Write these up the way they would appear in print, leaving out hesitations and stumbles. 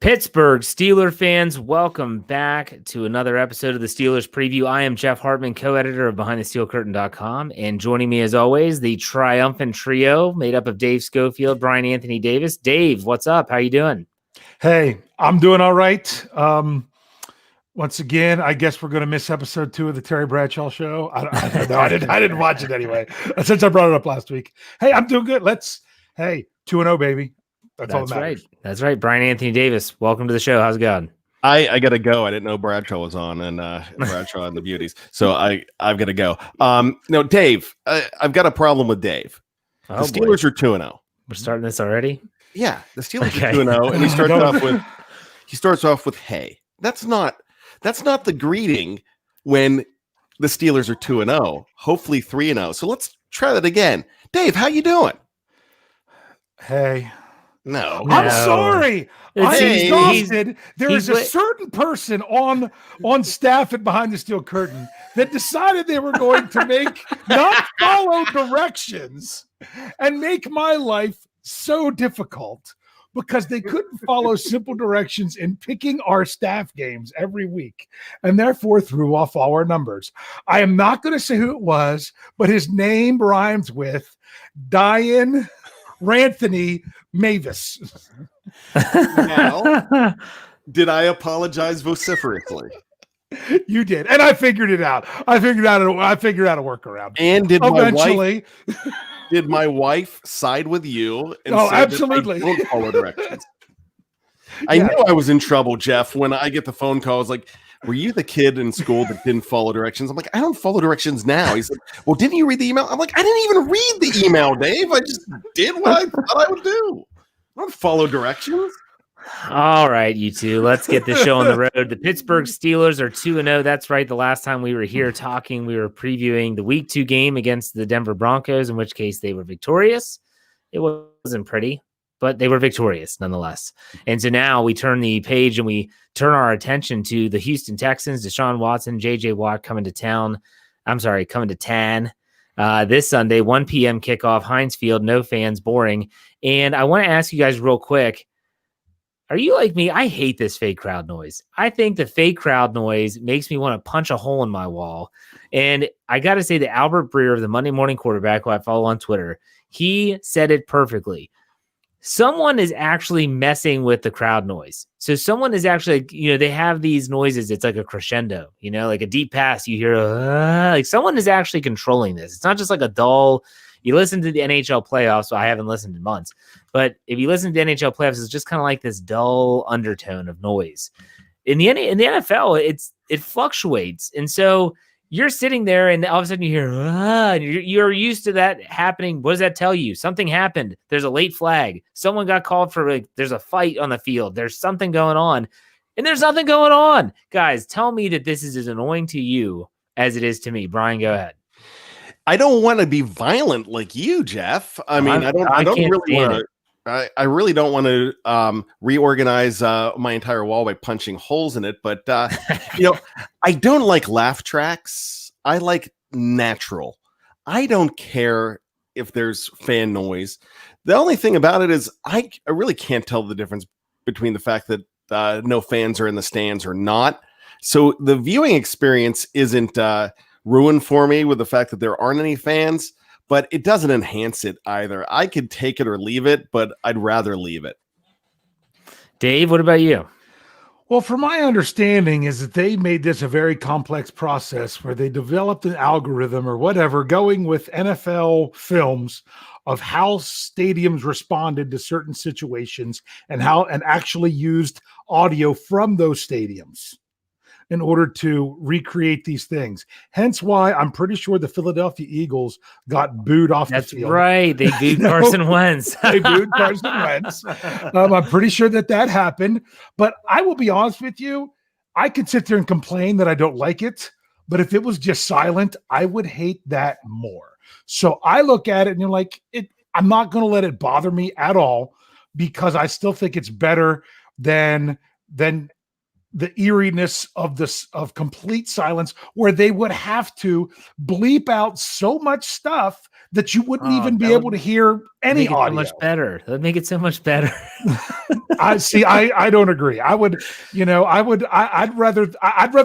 Pittsburgh Steelers fans, welcome back to another episode of the Steelers Preview. I am Jeff Hartman, co-editor of BehindTheSteelCurtain.com, and joining me as always, the triumphant trio made up of Dave Schofield, Bryan Anthony Davis. Dave, what's up? How you doing? Hey, I'm doing all right. Once again, I guess we're going to miss episode 2 of the Terry Bradshaw show. I don't know. I didn't watch it anyway, since I brought it up last week. Hey, I'm doing good. 2-0, baby. That's all that matters. Right. That's right. Bryan Anthony Davis, welcome to the show. How's it going? I got to go. I didn't know Bradshaw was on, and Bradshaw and the Beauties. So I've got to go. No, Dave, I've got a problem with Dave. The Steelers are 2-0. We're starting this already? Yeah, the Steelers are 2-0, and he starts off with hey. That's not the greeting when the Steelers are 2-0. Hopefully 3-0. So let's try that again. Dave, how you doing? Hey. No. I'm sorry. I'm exhausted. There is a certain person on staff at Behind the Steel Curtain that decided they were going to not follow directions and make my life so difficult because they couldn't follow simple directions in picking our staff games every week and therefore threw off all our numbers. I am not going to say who it was, but his name rhymes with Diane Ranthony Mavis. Now, did I apologize vociferously? You did, and I figured it out. I figured out a workaround. And did my wife side with you? And say absolutely. That I don't follow directions. I knew I was in trouble, Jeff. When I get the phone call, I was like, were you the kid in school that didn't follow directions? I'm like, I don't follow directions now. He said, well, didn't you read the email? I'm like, I didn't even read the email, Dave. I just did what I thought I would do. I don't follow directions. All right, you two, let's get the show on the road. The Pittsburgh Steelers are 2-0. That's right. The last time we were here talking, we were previewing the Week 2 game against the Denver Broncos, in which case they were victorious. It wasn't pretty, but they were victorious nonetheless. And so now we turn the page and we turn our attention to the Houston Texans. Deshaun Watson, J.J. Watt coming to town. This Sunday, 1 p.m. kickoff, Heinz Field, no fans, boring. And I want to ask you guys real quick, are you like me? I hate this fake crowd noise. I think the fake crowd noise makes me want to punch a hole in my wall. And I got to say that Albert Breer of the Monday Morning Quarterback, who I follow on Twitter, he said it perfectly. Someone is actually messing with the crowd noise. So someone is actually, they have these noises. It's like a crescendo, like a deep pass. You hear, like someone is actually controlling this. It's not just like a dull, you listen to the NHL playoffs. So I haven't listened in months, but if you listen to the NHL playoffs, it's just kind of like this dull undertone of noise. In the NFL, it fluctuates. And so you're sitting there and all of a sudden you hear, and you're used to that happening. What does that tell you? Something happened. There's a late flag. Someone got called for there's a fight on the field. There's something going on. And there's nothing going on. Guys, tell me that this is as annoying to you as it is to me. Bryan, go ahead. I don't want to be violent like you, Jeff. I mean, I really don't want to reorganize my entire wall by punching holes in it. But, I don't like laugh tracks. I like natural. I don't care if there's fan noise. The only thing about it is I really can't tell the difference between the fact that no fans are in the stands or not. So the viewing experience isn't ruined for me with the fact that there aren't any fans. But it doesn't enhance it either. I could take it or leave it, but I'd rather leave it. Dave, what about you? Well, from my understanding is that they made this a very complex process where they developed an algorithm or whatever going with NFL films of how stadiums responded to certain situations and actually used audio from those stadiums in order to recreate these things. Hence why I'm pretty sure the Philadelphia Eagles got booed off the field. That's right. They booed Carson Wentz. They booed Carson Wentz. I'm pretty sure that happened. But I will be honest with you, I could sit there and complain that I don't like it. But if it was just silent, I would hate that more. So I look at it and you're like, I'm not going to let it bother me at all because I still think it's better than the eeriness of complete silence where they would have to bleep out so much stuff that you wouldn't even be able to hear any audio. So much better. That'd make it so much better. I don't agree. I'd rather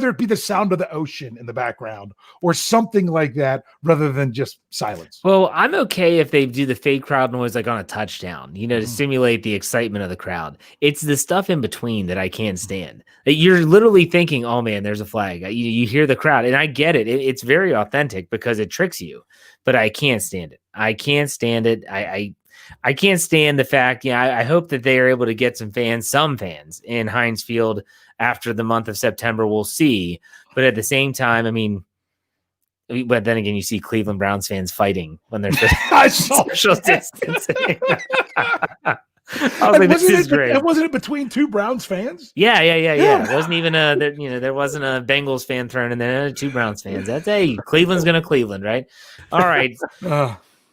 it be the sound of the ocean in the background or something like that rather than just silence. Well, I'm okay if they do the fake crowd noise like on a touchdown, to simulate the excitement of the crowd. It's the stuff in between that I can't stand. You're literally thinking, oh man, there's a flag. You hear the crowd, and I get it. It's very authentic because it tricks you, but I can't stand it. I can't stand it. I can't stand the fact, I hope that they are able to get some fans in Heinz Field after the month of September. We'll see. But at the same time, but then again, you see Cleveland Browns fans fighting when they're social distancing. I was like, this is great. And wasn't it between two Browns fans? Yeah. It wasn't even there wasn't a Bengals fan thrown in there. Two Browns fans. That's Cleveland's gonna Cleveland, right? All right.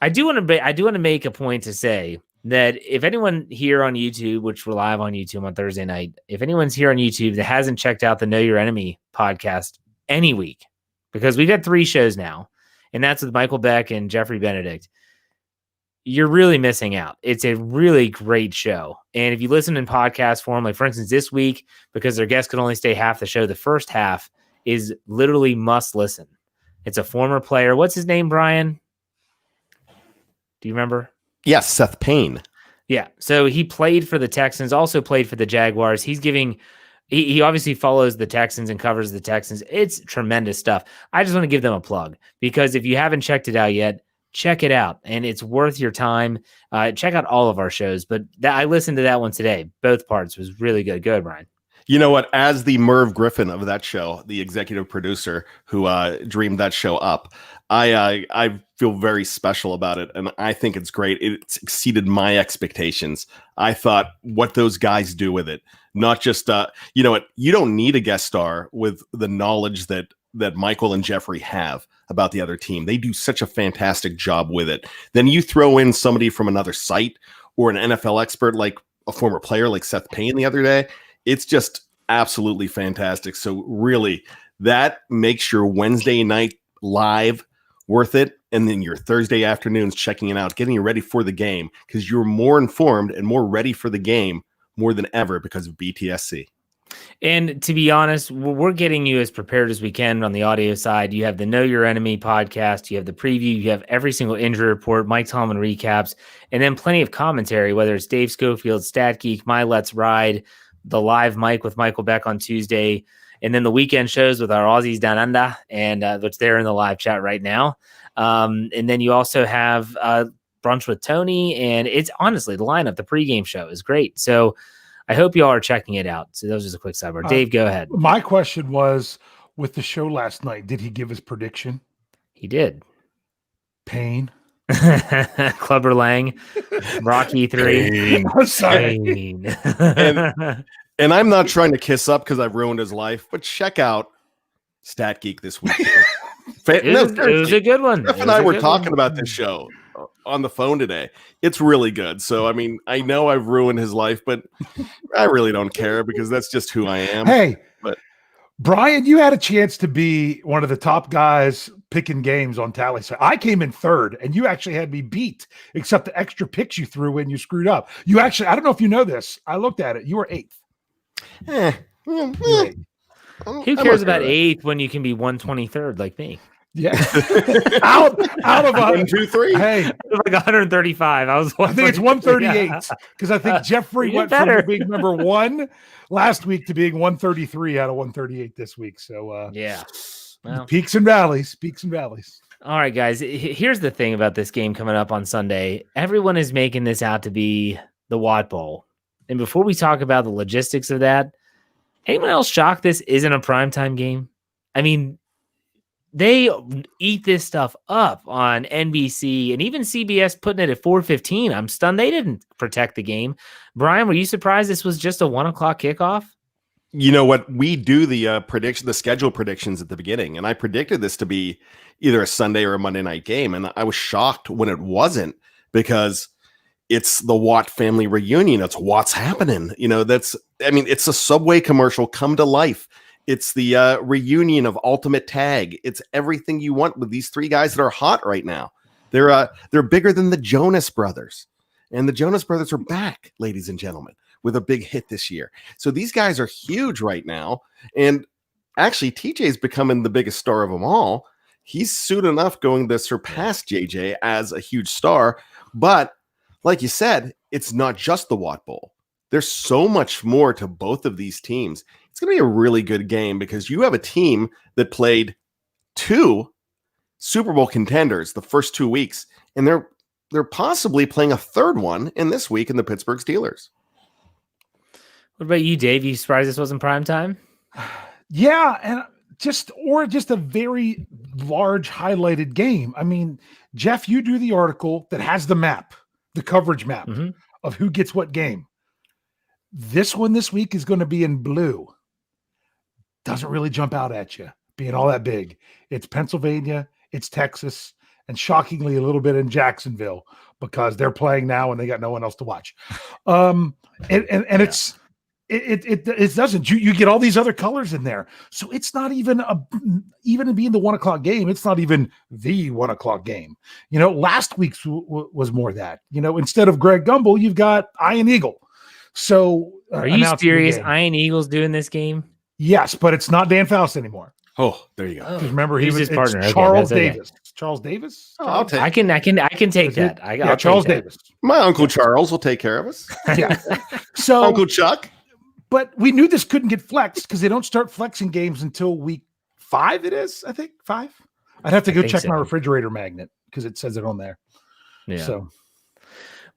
I do want to make a point to say that if anyone here on YouTube, which we're live on YouTube on Thursday night, if anyone's here on YouTube that hasn't checked out the Know Your Enemy podcast any week, because we've had 3 shows now, and that's with Michael Beck and Jeffrey Benedict, you're really missing out. It's a really great show. And if you listen in podcast form, like for instance, this week, because their guests could only stay half the show, the first half is literally must listen. It's a former player. What's his name, Bryan? Do you remember? Yes, Seth Payne. Yeah. So he played for the Texans, also played for the Jaguars. He obviously follows the Texans and covers the Texans. It's tremendous stuff. I just want to give them a plug because if you haven't checked it out yet, check it out. And it's worth your time. Check out all of our shows. But I listened to that one today. Both parts was really good. Go ahead, Bryan. You know what? As the Merv Griffin of that show, the executive producer who dreamed that show up, I feel very special about it, and I think it's great. It's exceeded my expectations. I thought what those guys do with it, not just you know what? You don't need a guest star with the knowledge that Michael and Jeffrey have about the other team. They do such a fantastic job with it. Then you throw in somebody from another site or an NFL expert like a former player like Seth Payne the other day. It's just absolutely fantastic. So really, that makes your Wednesday night live worth it. And then your Thursday afternoons checking it out, getting you ready for the game because you're more informed and more ready for the game more than ever because of BTSC. And to be honest, we're getting you as prepared as we can on the audio side. You have the Know Your Enemy podcast. You have the preview. You have every single injury report, Mike Tomlin recaps, and then plenty of commentary, whether it's Dave Schofield, Stat Geek, My Let's Ride, the live mic with Michael Beck on Tuesday, and then the weekend shows with our Aussies down under, and which they're in the live chat right now. And then you also have Brunch with Tony, and it's honestly the lineup, the pregame show is great. So I hope you all are checking it out. So that was just a quick sidebar. Dave, go ahead. My question was, with the show last night, did he give his prediction? He did. Pain. Clubber Lang, Rocky 3. I'm sorry. And I'm not trying to kiss up because I've ruined his life, but check out Stat Geek this week. It was a good one. Jeff and I were talking about this show on the phone today. It's really good. So, I mean, I know I've ruined his life, but I really don't care because that's just who I am. Hey, but Bryan, you had a chance to be one of the top guys picking games on Tally. So I came in third, and you actually had me beat, except the extra picks you threw in, you screwed up. You actually, I don't know if you know this. I looked at it. You were 8th. Who cares about 8th when you can be 123rd like me? Yeah, out of 1, 2, 3. Hey, like 135. I think it's 138 because I think Jeffrey went from being number 1 last week to being 133 out of 138 this week. So well, peaks and valleys. All right, guys. Here's the thing about this game coming up on Sunday. Everyone is making this out to be the Watt Bowl, and before we talk about the logistics of that, anyone else shocked this isn't a primetime game? I mean, they eat this stuff up on NBC and even CBS putting it at 4:15. I'm stunned they didn't protect the game. Bryan, were you surprised this was just a 1:00 kickoff? You know what? We do the schedule predictions at the beginning, and I predicted this to be either a Sunday or a Monday night game, and I was shocked when it wasn't because it's the Watt family reunion. It's what's happening. You know, it's a Subway commercial come to life. It's the reunion of Ultimate Tag. It's everything you want with these 3 guys that are hot right now. They're bigger than the Jonas Brothers. And the Jonas Brothers are back, ladies and gentlemen, with a big hit this year. So these guys are huge right now. And actually, TJ's becoming the biggest star of them all. He's soon enough going to surpass JJ as a huge star. But like you said, it's not just the Watt Bowl. There's so much more to both of these teams. It's going to be a really good game because you have a team that played 2 Super Bowl contenders the first 2 weeks, and they're possibly playing a third one in this week in the Pittsburgh Steelers. What about you, Dave? You surprised this wasn't prime time? Yeah, and just a very large highlighted game. I mean, Jeff, you do the article that has the map, the coverage map of who gets what game. This one this week is going to be in blue. Doesn't really jump out at you being all that big. It's Pennsylvania, it's Texas, and shockingly a little bit in Jacksonville because they're playing now and they got no one else to watch. It doesn't. You get all these other colors in there, so it's not even being the 1 o'clock game. It's not even the 1 o'clock game. Last week's was more that. Instead of Greg Gumbel, you've got Iron Eagle. So are you serious? Iron Eagle's doing this game? Yes, but it's not Dan Faust anymore. Oh, there you go. Remember, he was his partner. Charles Davis. Okay. Charles Davis. Oh, I'll take. I can take that. I'll Charles Davis. My Uncle Charles will take care of us. Yeah. So Uncle Chuck. But we knew this couldn't get flexed because they don't start flexing games until week 5. It is, I think, 5. I'd have to go check my refrigerator magnet because it says it on there. Yeah. So.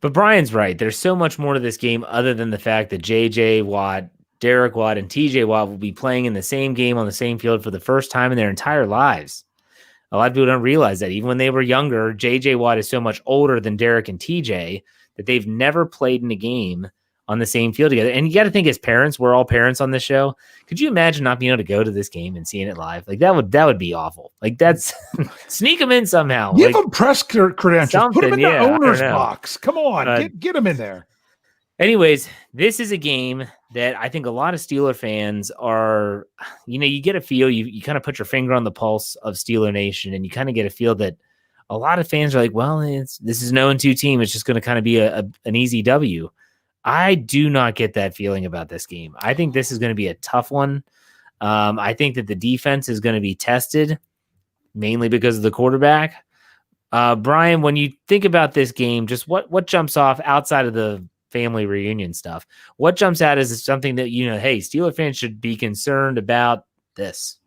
But Brian's right. There's so much more to this game other than the fact that J.J. Watt, Derek Watt, and T.J. Watt will be playing in the same game on the same field for the first time in their entire lives. A lot of people don't realize that. Even when they were younger, J.J. Watt is so much older than Derek and T.J. that they've never played in a game on the same field together. And you got to think, as parents, we're all parents on this show. Could you imagine not being able to go to this game and seeing it live? Like that would be awful. Like that's sneak them in somehow. Give them press credentials. Put them in the owner's box. Come on, get them in there. Anyways, this is a game that I think a lot of Steeler fans are, you get a feel, you kind of put your finger on the pulse of Steeler Nation, and you kind of get a feel that a lot of fans are like, well, this is an 0-2 team. It's just going to kind of be an easy W. I do not get that feeling about this game. I think this is going to be a tough one. I think that the defense is going to be tested, mainly because of the quarterback. Bryan, when you think about this game, just what jumps off outside of the family reunion stuff? What jumps out as something that, hey, Steeler fans should be concerned about this?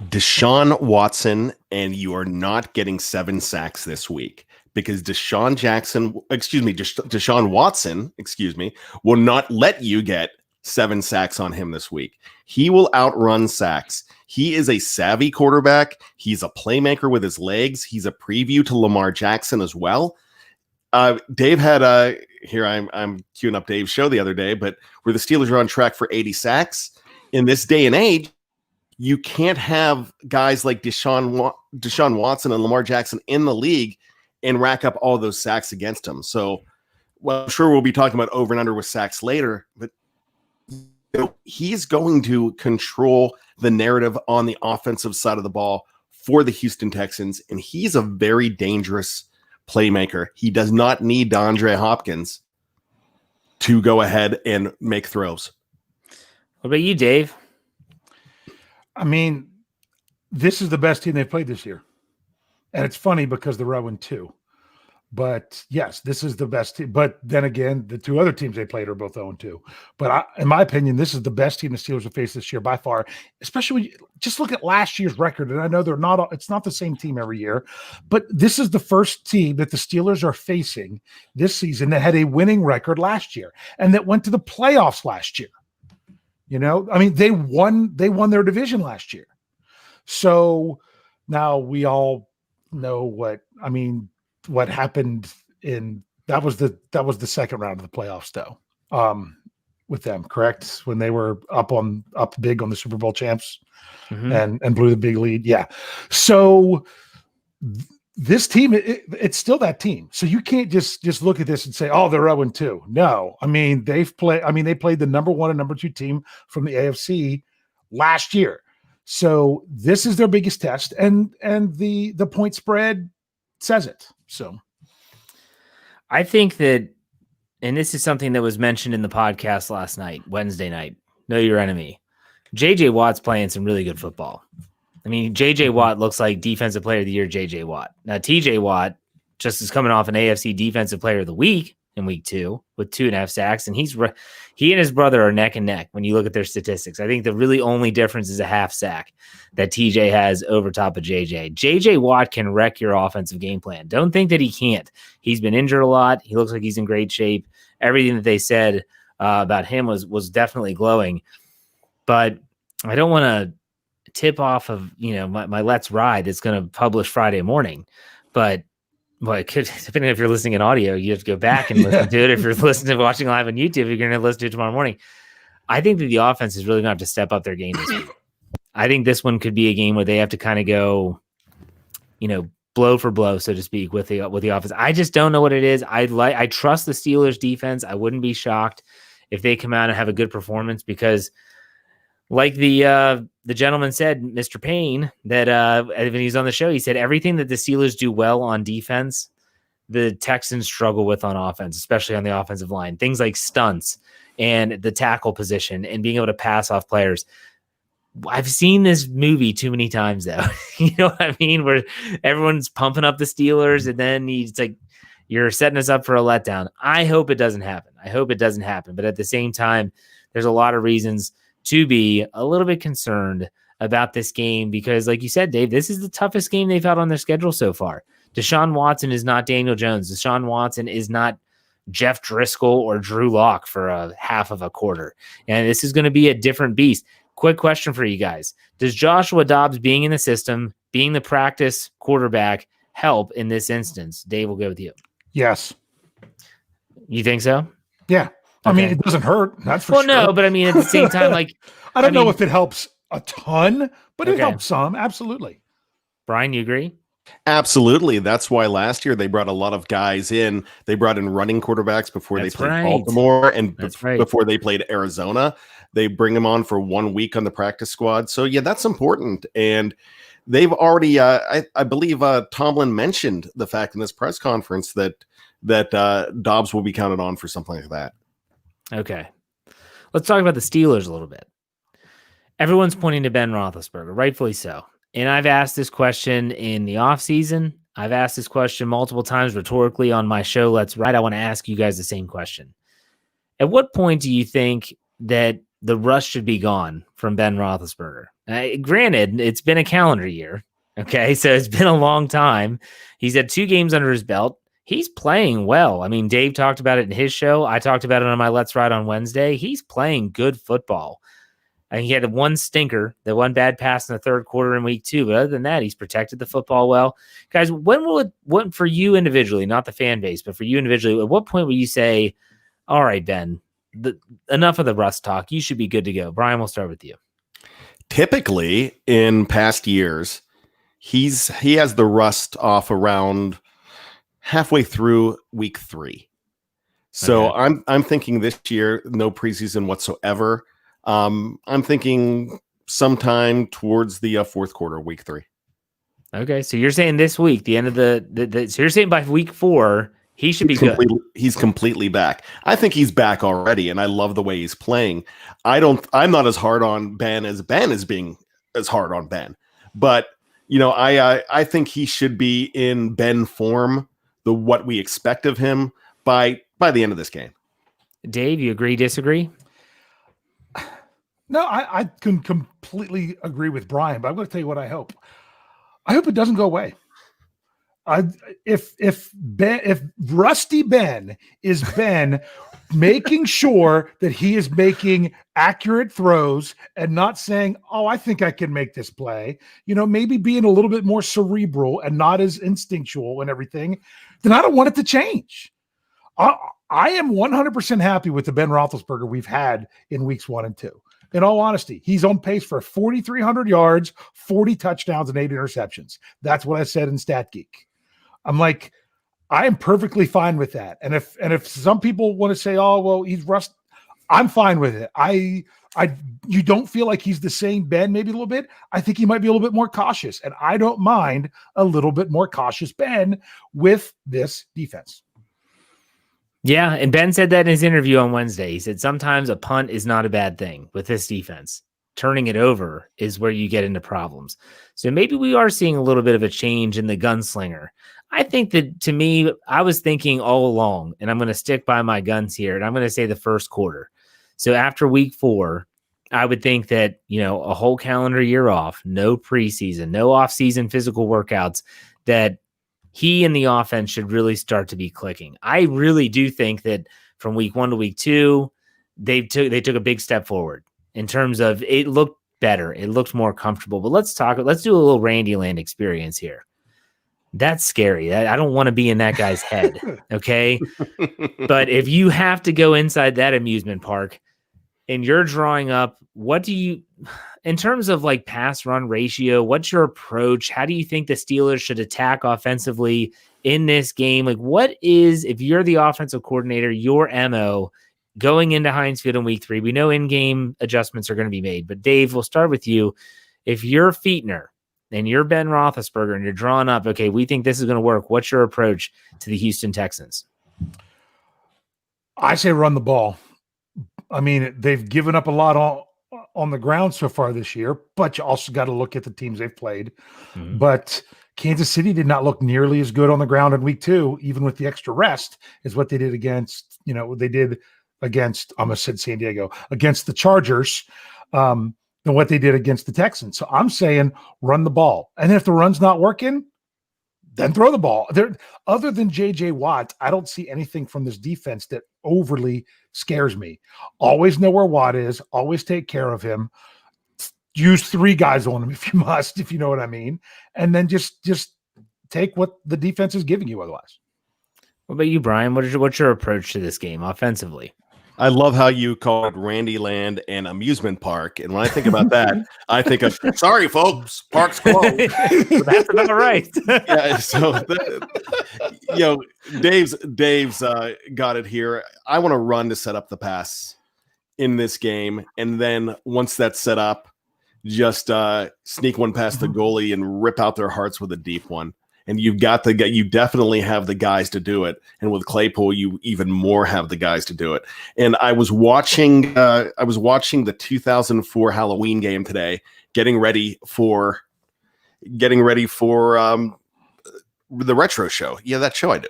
Deshaun Watson, and you are not getting 7 sacks this week. Because Deshaun Watson, will not let you get 7 sacks on him this week. He will outrun sacks. He is a savvy quarterback. He's a playmaker with his legs. He's a preview to Lamar Jackson as well. Dave had here I'm queuing up Dave's show the other day, but where the Steelers are on track for 80 sacks. In this day and age, you can't have guys like Deshaun Watson and Lamar Jackson in the league and rack up all those sacks against him. So, I'm sure we'll be talking about over and under with sacks later, but he's going to control the narrative on the offensive side of the ball for the Houston Texans, and he's a very dangerous playmaker. He does not need DeAndre Hopkins to go ahead and make throws. What about you, Dave? I mean, this is the best team they've played this year. And it's funny because they're 0-2. But yes, this is the best team. But then again, the 2 other teams they played are both 0-2. But in my opinion, this is the best team the Steelers have faced this year by far. Especially when you just look at last year's record. And I know it's not the same team every year. But this is the first team that the Steelers are facing this season that had a winning record last year and that went to the playoffs last year. I mean, they won their division last year. So now we all know what happened that was the second round of the playoffs though, with them, correct? When they were up big on the Super Bowl champs and blew the big lead. Yeah. So this team, it's still that team. So you can't just look at this and say, oh, they're 0-2. No, I mean, they played the number 1 and number 2 team from the AFC last year. So this is their biggest test, and the point spread says it. So I think that and this is something that was mentioned in the podcast last night, Wednesday night. Know your enemy. J.J. Watt's playing some really good football. I mean, J.J. Watt looks like Defensive Player of the Year J.J. Watt. Now, T.J. Watt just is coming off an AFC Defensive Player of the Week in week 2 with 2.5 sacks, and he and his brother are neck and neck when you look at their statistics. I think the really only difference is a half sack that TJ has over top of JJ. JJ Watt can wreck your offensive game plan. Don't think that he can't. He's been injured a lot. He looks like he's in great shape. Everything that they said about him was definitely glowing. But I don't want to tip off of my Let's Ride that's going to publish Friday morning, but it could, depending if you're listening in audio, you have to go back and listen to it. If you're watching live on YouTube, you're going to listen to it tomorrow morning. I think that the offense is really going to have to step up their game this week. I think this one could be a game where they have to kind of go, blow for blow, so to speak, with the offense. I just don't know what it is. I trust the Steelers defense. I wouldn't be shocked if they come out and have a good performance because, like the gentleman said, Mr. Payne, that when he's on the show, he said everything that the Steelers do well on defense, the Texans struggle with on offense, especially on the offensive line. Things like stunts and the tackle position and being able to pass off players. I've seen this movie too many times, though. You know what I mean? Where everyone's pumping up the Steelers and then it's like you're setting us up for a letdown. I hope it doesn't happen. But at the same time, there's a lot of reasons to be a little bit concerned about this game because, like you said, Dave, this is the toughest game they've had on their schedule so far. Deshaun Watson is not Daniel Jones. Deshaun Watson is not Jeff Driscoll or Drew Lock for a half of a quarter. And this is going to be a different beast. Quick question for you guys. Does Joshua Dobbs being in the system, being the practice quarterback, help in this instance? Dave, we'll go with you. Yes. You think so? Yeah. I mean, it doesn't hurt. That's for sure. Well, no, but I mean, at the same time, I don't know if it helps a ton, but it helps some. Absolutely. Bryan, you agree? Absolutely. That's why last year they brought a lot of guys in. They brought in running quarterbacks before they played Baltimore and before they played Arizona. They bring them on for 1 week on the practice squad. So, yeah, that's important. And they've already, I believe Tomlin mentioned the fact in this press conference that Dobbs will be counted on for something like that. Okay. Let's talk about the Steelers a little bit. Everyone's pointing to Ben Roethlisberger, rightfully so. And I've asked this question in the offseason. I've asked this question multiple times rhetorically on my show, Let's Ride. I want to ask you guys the same question. At what point do you think that the rust should be gone from Ben Roethlisberger? Granted, it's been a calendar year. Okay, so it's been a long time. He's had 2 games under his belt. He's playing well. I mean, Dave talked about it in his show. I talked about it on my Let's Ride on Wednesday. He's playing good football. And he had one stinker, the one bad pass in the third quarter in week 2. But other than that, he's protected the football well. Guys, when for you individually, not the fan base, but for you individually, at what point will you say, all right, Ben, enough of the rust talk. You should be good to go. Bryan, we'll start with you. Typically, in past years, he has the rust off around halfway through week 3. So okay. I'm thinking this year, no preseason whatsoever. I'm thinking sometime towards the fourth quarter, week 3. Okay, so you're saying this week, the end of so you're saying by week 4, he should be good. He's completely back. I think he's back already, and I love the way he's playing. I'm not as hard on Ben as Ben is being as hard on Ben, but I think he should be in Ben form, what we expect of him by the end of this game. Dave, you agree, disagree? No, I can completely agree with Bryan, but I'm going to tell you what I hope. I hope it doesn't go away. If Rusty Ben is Ben making sure that he is making accurate throws and not saying, oh, I think I can make this play, maybe being a little bit more cerebral and not as instinctual and everything, then I don't want it to change. I am 100% happy with the Ben Roethlisberger we've had in weeks 1 and 2. In all honesty, he's on pace for 4,300 yards, 40 touchdowns, and 8 interceptions. That's what I said in StatGeek. I'm like, I am perfectly fine with that. And if some people want to say, oh, well, he's rust, I'm fine with it. You don't feel like he's the same Ben, maybe a little bit. I think he might be a little bit more cautious, and I don't mind a little bit more cautious Ben with this defense. Yeah, and Ben said that in his interview on Wednesday. He said sometimes a punt is not a bad thing with this defense. Turning it over is where you get into problems. So maybe we are seeing a little bit of a change in the gunslinger. I think that, to me, I was thinking all along, and I'm going to stick by my guns here, and I'm going to say the first quarter. So after week 4, I would think that, a whole calendar year off, no preseason, no off-season physical workouts, that he and the offense should really start to be clicking. I really do think that from week 1 to week 2, they took a big step forward in terms of it looked better. It looked more comfortable. But let's do a little Randy Land experience here. That's scary. I don't want to be in that guy's head. Okay. But if you have to go inside that amusement park and you're drawing up, in terms of like pass run ratio, what's your approach? How do you think the Steelers should attack offensively in this game? Like, what is, if you're the offensive coordinator, your MO going into Heinz Field in week 3? We know in-game adjustments are going to be made, but Dave, we'll start with you. If you're Fietner and you're Ben Roethlisberger and you're drawing up, okay, we think this is going to work, what's your approach to the Houston Texans? I say run the ball. I mean, they've given up a lot on the ground so far this year, but you also got to look at the teams they've played. Mm-hmm. But Kansas City did not look nearly as good on the ground in week 2, even with the extra rest, as what they did against, against, I almost said San Diego, against the Chargers, than what they did against the Texans. So I'm saying run the ball. And if the run's not working, then throw the ball. Other than J.J. Watt, I don't see anything from this defense that overly scares me. Always know where Watt is. Always take care of him. Use 3 guys on him if you must, if you know what I mean. And then just take what the defense is giving you otherwise. What about you, Brian? What's your approach to this game offensively? I love how you call it Randy Land and amusement park. And when I think about that, I think of, sorry, folks, park's closed. That's about right. Yeah. So, Dave's got it here. I want to run to set up the pass in this game. And then once that's set up, just sneak one past the goalie and rip out their hearts with a deep one. And you definitely have the guys to do it. And with Claypool, you even more have the guys to do it. And I was watching the 2004 Halloween game today, getting ready for the retro show. Yeah, that show I do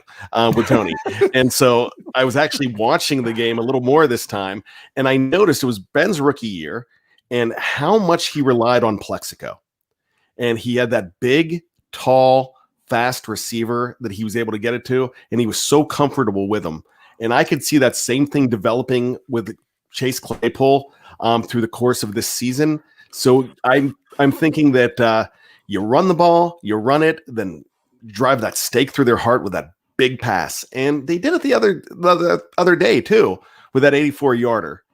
with Tony. And so I was actually watching the game a little more this time. And I noticed it was Ben's rookie year and how much he relied on Plexico. And he had that big, tall, fast receiver that he was able to get it to, and he was so comfortable with him. And I could see that same thing developing with Chase Claypool through the course of this season. So I'm thinking that you run the ball, you run it, then drive that stake through their heart with that big pass. And they did it the other day too with that 84-yarder.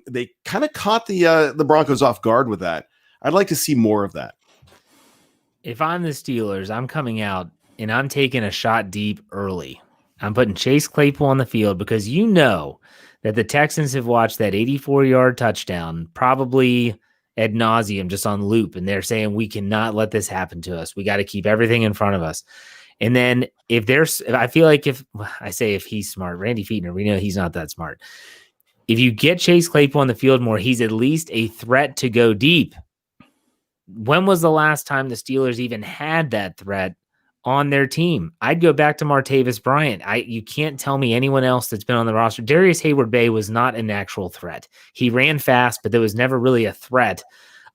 They kind of caught the Broncos off guard with that. I'd like to see more of that. If I'm the Steelers, I'm coming out and I'm taking a shot deep early. I'm putting Chase Claypool on the field because you know that the Texans have watched that 84-yard touchdown probably ad nauseum, just on loop, and they're saying we cannot let this happen to us. We got to keep everything in front of us. And then if he's smart, Randy Fietner, we know he's not that smart. If you get Chase Claypool on the field more, he's at least a threat to go deep. When was the last time the Steelers even had that threat on their team? I'd go back to Martavis Bryant. You can't tell me anyone else that's been on the roster. Darius Hayward-Bay was not an actual threat. He ran fast, but there was never really a threat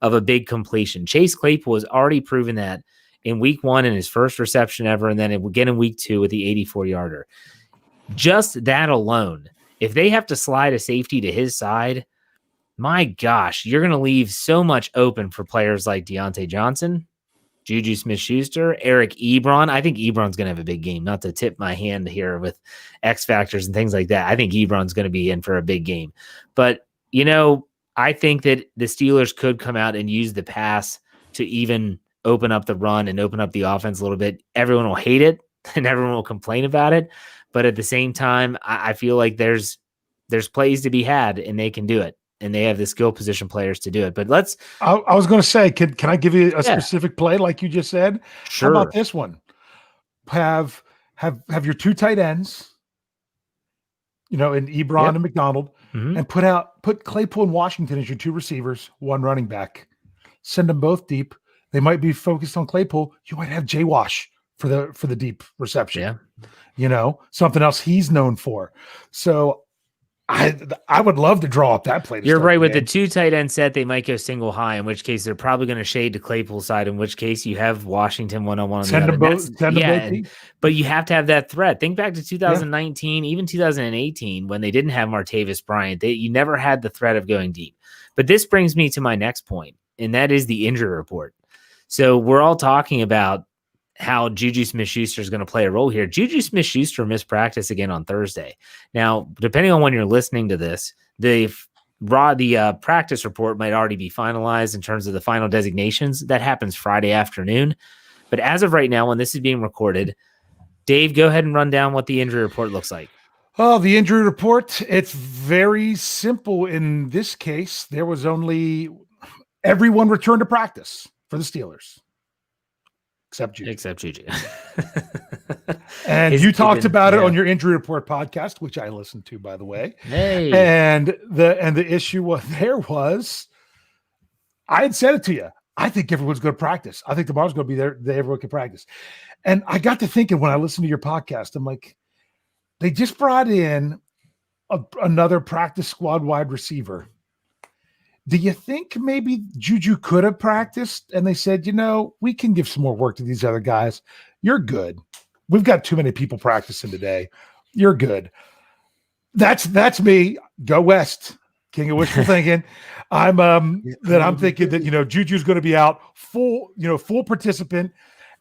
of a big completion. Chase Claypool has already proven that in week 1 in his first reception ever, and then again in week 2 with the 84-yarder. Just that alone, if they have to slide a safety to his side, my gosh, you're going to leave so much open for players like Deontay Johnson, Juju Smith-Schuster, Eric Ebron. I think Ebron's going to have a big game, not to tip my hand here with X factors and things like that. I think Ebron's going to be in for a big game. But, I think that the Steelers could come out and use the pass to even open up the run and open up the offense a little bit. Everyone will hate it and everyone will complain about it. But at the same time, I feel like there's plays to be had and they can do it. And they have the skill position players to do it. But I was going to say, can I give you a specific play like you just said? Sure. How about this one? Have your 2 tight ends in Ebron and McDonald, and put Claypool and Washington as your 2 receivers, 1 running back. Send them both deep. They might be focused on Claypool. You might have Jay Wash for the deep reception. Yeah. Something else he's known for. So I would love to draw up that play. You're right. With the 2 tight end set, they might go single high, in which case they're probably going to shade to Claypool's side, in which case you have Washington one-on-one. Send them both. But you have to have that threat. Think back to 2019, even 2018, when they didn't have Martavis Bryant. You never had the threat of going deep. But this brings me to my next point, and that is the injury report. So we're all talking about how Juju Smith-Schuster is going to play a role here. Juju Smith-Schuster missed practice again on Thursday. Now, depending on when you're listening to this, the practice report might already be finalized in terms of the final designations. That happens Friday afternoon. But as of right now, when this is being recorded, Dave, go ahead and run down what the injury report looks like. Oh, the injury report, it's very simple in this case. There was only everyone returned to practice for the Steelers. Except Juju. And you talked about it on your injury report podcast, which I listened to, by the way. Hey. And the issue was, I had said it to you. I think everyone's going to practice. I think tomorrow's going to be there. Everyone can practice. And I got to thinking when I listened to your podcast, I'm like, they just brought in another practice squad wide receiver. Do you think maybe Juju could have practiced and they said, we can give some more work to these other guys. You're good. We've got too many people practicing today. You're good. That's me. Go West. King of wishful thinking. I'm thinking that, Juju's going to be out full participant.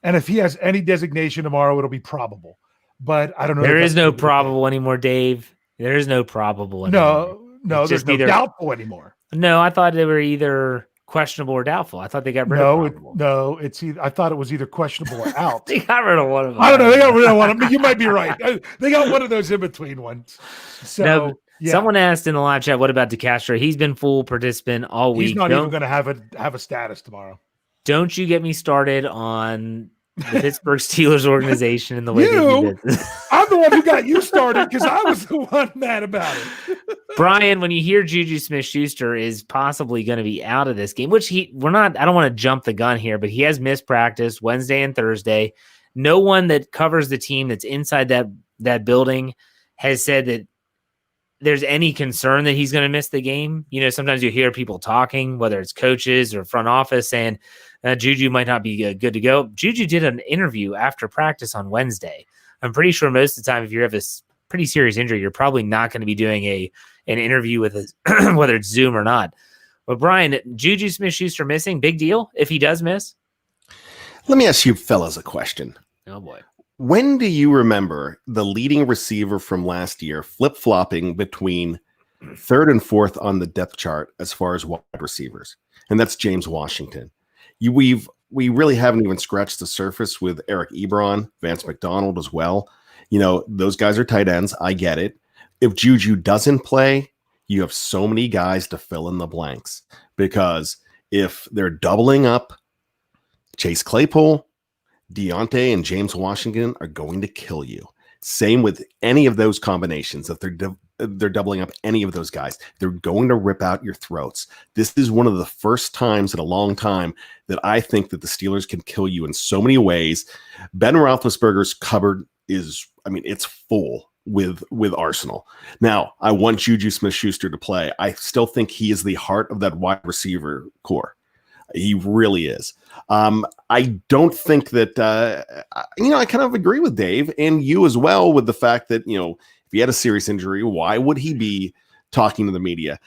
And if he has any designation tomorrow, it'll be probable. But I don't know. There is no probable anymore, Dave. There is no probable anymore. No, there's no doubtful anymore. No, I thought they were either questionable or doubtful. I thought they got rid of probable. I thought it was either questionable or out. They got rid of one of them. I don't know. They got rid of one of them. You might be right. They got one of those in between ones. So someone asked in the live chat, what about DeCastro? He's been full participant all week. He's not even going to have a status tomorrow. Don't you get me started on the Pittsburgh Steelers organization and the way they do this. I'm the one who got you started because I was the one mad about it. Bryan, when you hear Juju Smith-Schuster is possibly going to be out of this game, which I don't want to jump the gun here, but he has missed practice Wednesday and Thursday. No one that covers the team that's inside that building has said that there's any concern that he's going to miss the game. Sometimes you hear people talking, whether it's coaches or front office, saying Juju might not be good to go. Juju did an interview after practice on Wednesday. I'm pretty sure most of the time, if you have this pretty serious injury, you're probably not going to be doing an interview with whether it's Zoom or not. But Bryan, Juju Smith-Schuster missing, big deal if he does miss? Let me ask you fellas a question. Oh boy. When do you remember the leading receiver from last year flip-flopping between 3rd and 4th on the depth chart as far as wide receivers? And that's James Washington. We really haven't even scratched the surface with Eric Ebron, Vance McDonald as well. Those guys are tight ends. I get it. If Juju doesn't play, you have so many guys to fill in the blanks, because if they're doubling up, Chase Claypool, Deontay, and James Washington are going to kill you. Same with any of those combinations. If they're doubling up any of those guys, they're going to rip out your throats. This is one of the first times in a long time that I think that the Steelers can kill you in so many ways. Ben Roethlisberger's cupboard is, it's full with Arsenal. Now, I want Juju Smith-Schuster to play. I still think he is the heart of that wide receiver core. He really is. I don't think that, I kind of agree with Dave and you as well with the fact that, if he had a serious injury, why would he be talking to the media?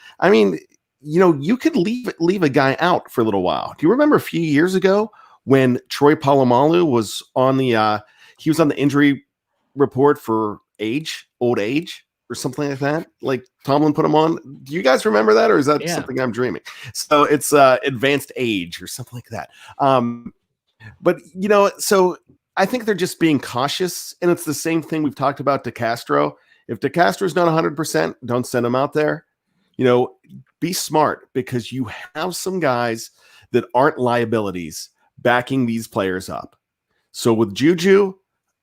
You could leave a guy out for a little while. Do you remember a few years ago when Troy Polamalu was on the injury report for old age or something like that? Like Tomlin put him on. Do you guys remember that, or is that something I'm dreaming? So it's advanced age or something like that. But so I think they're just being cautious, and it's the same thing we've talked about DeCastro. If DeCastro's not 100%, don't send him out there. Be smart, because you have some guys that aren't liabilities backing these players up. So with Juju,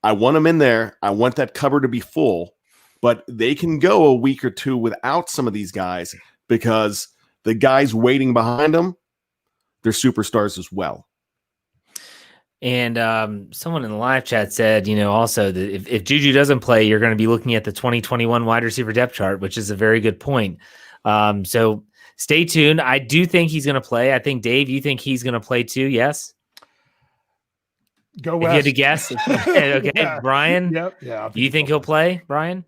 I want him in there. I want that cover to be full. but they can go a week or two without some of these guys because the guys waiting behind them, they're superstars as well. And someone in the live chat said, also that if Juju doesn't play, you're going to be looking at the 2021 wide receiver depth chart, which is a very good point. So stay tuned. I do think he's going to play. I think, Dave, you think he's going to play too? Yes? Go West. If you had to guess. Okay. Yeah. Brian? Yep. Yeah. Do you think he'll play, Brian?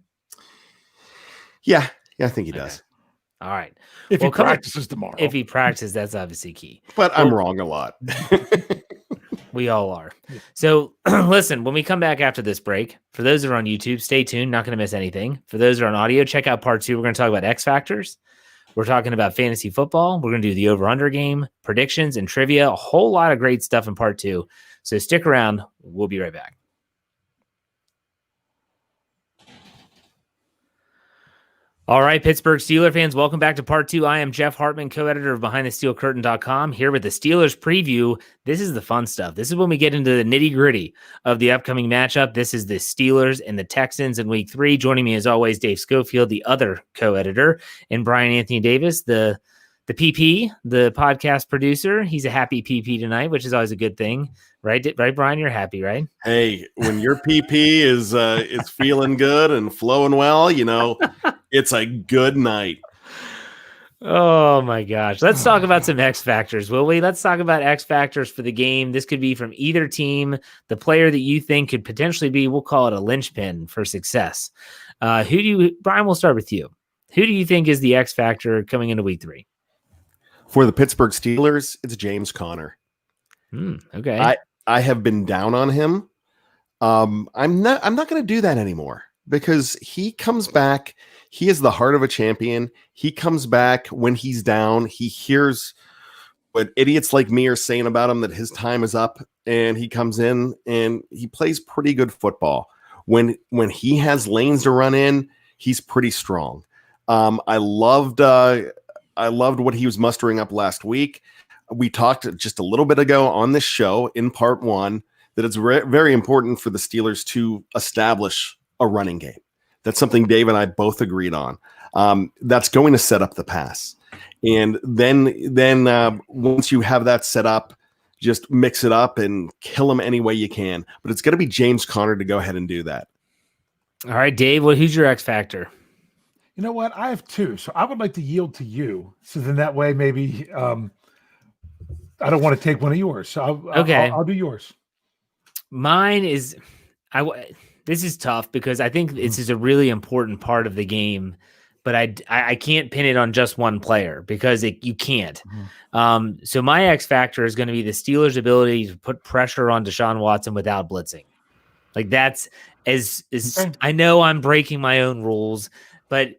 Yeah, I think he does. All right. If he practices tomorrow. If he practices, that's obviously key. But I'm wrong a lot. We all are. So listen, when we come back after this break, for those that are on YouTube, stay tuned. Not going to miss anything. For those that are on audio, check out part 2. We're going to talk about X factors. We're talking about fantasy football. We're going to do the over-under game, predictions, and trivia. A whole lot of great stuff in part 2. So stick around. We'll be right back. All right, Pittsburgh Steelers fans, welcome back to part 2. I am Jeff Hartman, co-editor of BehindTheSteelCurtain.com, here with the Steelers preview. This is the fun stuff. This is when we get into the nitty-gritty of the upcoming matchup. This is the Steelers and the Texans in Week 3. Joining me, as always, Dave Schofield, the other co-editor, and Bryan Anthony Davis, the PP, the podcast producer. He's a happy PP tonight, which is always a good thing. Right, Bryan? You're happy, right? Hey, when your PP is feeling good and flowing well, it's a good night. Oh my gosh. Let's talk about some X factors, will we? Let's talk about X factors for the game. This could be from either team, the player that you think could potentially be, we'll call it a linchpin for success. Bryan, we'll start with you. Who do you think is the X factor coming into Week 3? For the Pittsburgh Steelers, it's James Conner. Okay. I have been down on him. I'm not going to do that anymore because he comes back. He is the heart of a champion. He comes back when he's down. He hears what idiots like me are saying about him, that his time is up, and he comes in and he plays pretty good football. When he has lanes to run in, he's pretty strong. I loved what he was mustering up last week. We talked just a little bit ago on this show in part 1 that it's very important for the Steelers to establish a running game. That's something Dave and I both agreed on. That's going to set up the pass. And then once you have that set up, just mix it up and kill them any way you can. But it's going to be James Conner to go ahead and do that. All right, Dave, who's your X factor? You know what? I have 2. So I would like to yield to you. So then that way maybe I don't want to take one of yours. So I'll do yours. Mine is this is tough because I think this is a really important part of the game, but I can't pin it on just one player because you can't. So my X factor is going to be the Steelers' ability to put pressure on Deshaun Watson without blitzing. Like that's okay. I know I'm breaking my own rules, but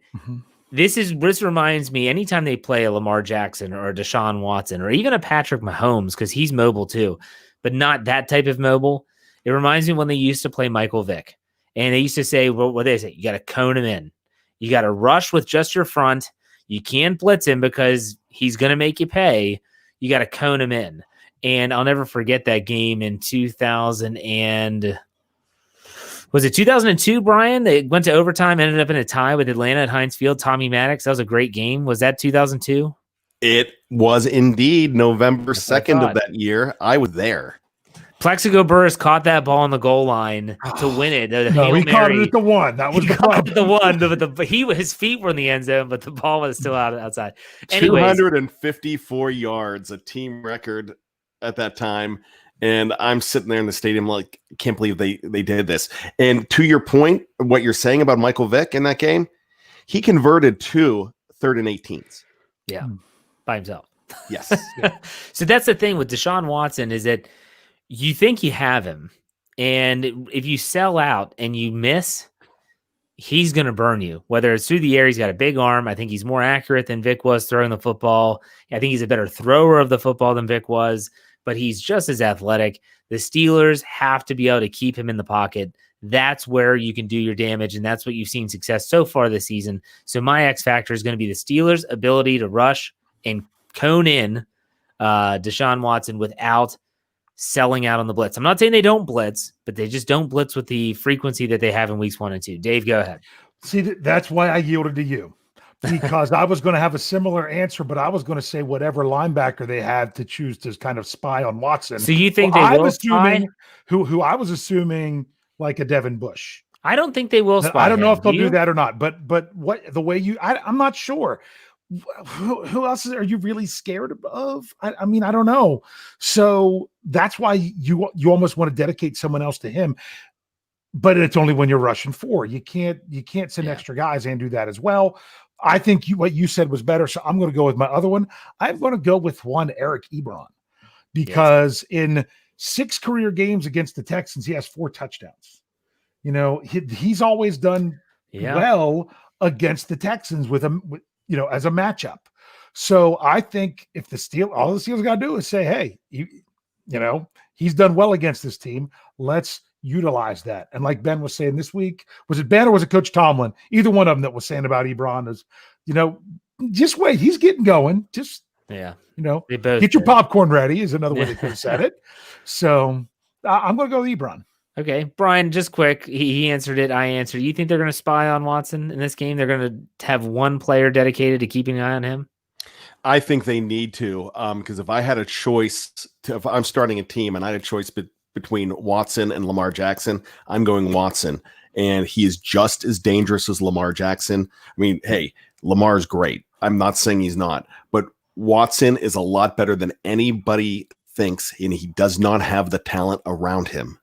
this reminds me anytime they play a Lamar Jackson or a Deshaun Watson or even a Patrick Mahomes, because he's mobile too, but not that type of mobile. It reminds me when they used to play Michael Vick. And they used to say, well, what they say, you got to cone him in. You got to rush with just your front. You can't blitz him because he's going to make you pay. You got to cone him in. And I'll never forget that game in 2002, Brian? They went to overtime, ended up in a tie with Atlanta at Heinz Field. Tommy Maddox, that was a great game. Was that 2002? It was indeed November 2nd of that year. I was there. Plexico Burress caught that ball on the goal line to win it. No, he caught it at the 1. That was the problem. The 1, but his feet were in the end zone, but the ball was still outside. Anyways, 254 yards, a team record at that time. And I'm sitting there in the stadium like, can't believe they did this. And to your point, what you're saying about Michael Vick in that game, he converted 2 3rd and 18s. Yeah, by himself. Yes. Yeah. So that's the thing with Deshaun Watson is that you think you have him, and if you sell out and you miss, he's going to burn you. Whether it's through the air, he's got a big arm. I think he's more accurate than Vic was throwing the football. I think he's a better thrower of the football than Vic was, but he's just as athletic. The Steelers have to be able to keep him in the pocket. That's where you can do your damage, and that's what you've seen success so far this season. So my X factor is going to be the Steelers' ability to rush and cone in Deshaun Watson without selling out on the blitz. I'm not saying they don't blitz, but they just don't blitz with the frequency that they have in weeks 1 and 2. Dave, go ahead. See, that's why I yielded to you, because I was going to have a similar answer, but I was going to say whatever linebacker they had to choose to kind of spy on Watson. So you think they will spy? Who I was assuming like a Devin Bush. I don't think they will spy. I don't know if they'll do that or not, but what the way I'm not sure. Who else are you really scared of? I mean, I don't know. So that's why you almost want to dedicate someone else to him. But it's only when you're rushing 4. You can't send extra guys and do that as well. I think what you said was better. So I'm going to go with my other one. I'm going to go with Eric Ebron, because in 6 career games against the Texans, he has 4 touchdowns. You know, he's always done well against the Texans with as a matchup. So I think if all the Steelers got to do is say, hey, he's done well against this team. Let's utilize that. And like Ben was saying this week, was it Ben or was it Coach Tomlin? Either one of them that was saying about Ebron is, just wait, he's getting going. Just, get your popcorn ready is another way they could have said it. So I'm going to go with Ebron. Okay. Bryan, just quick. He answered it. I answered. You think they're going to spy on Watson in this game? They're going to have one player dedicated to keeping an eye on him? I think they need to, because if I had a choice, if I'm starting a team and I had a choice between Watson and Lamar Jackson, I'm going Watson. And he is just as dangerous as Lamar Jackson. I mean, hey, Lamar's great. I'm not saying he's not. But Watson is a lot better than anybody thinks, and he does not have the talent around him.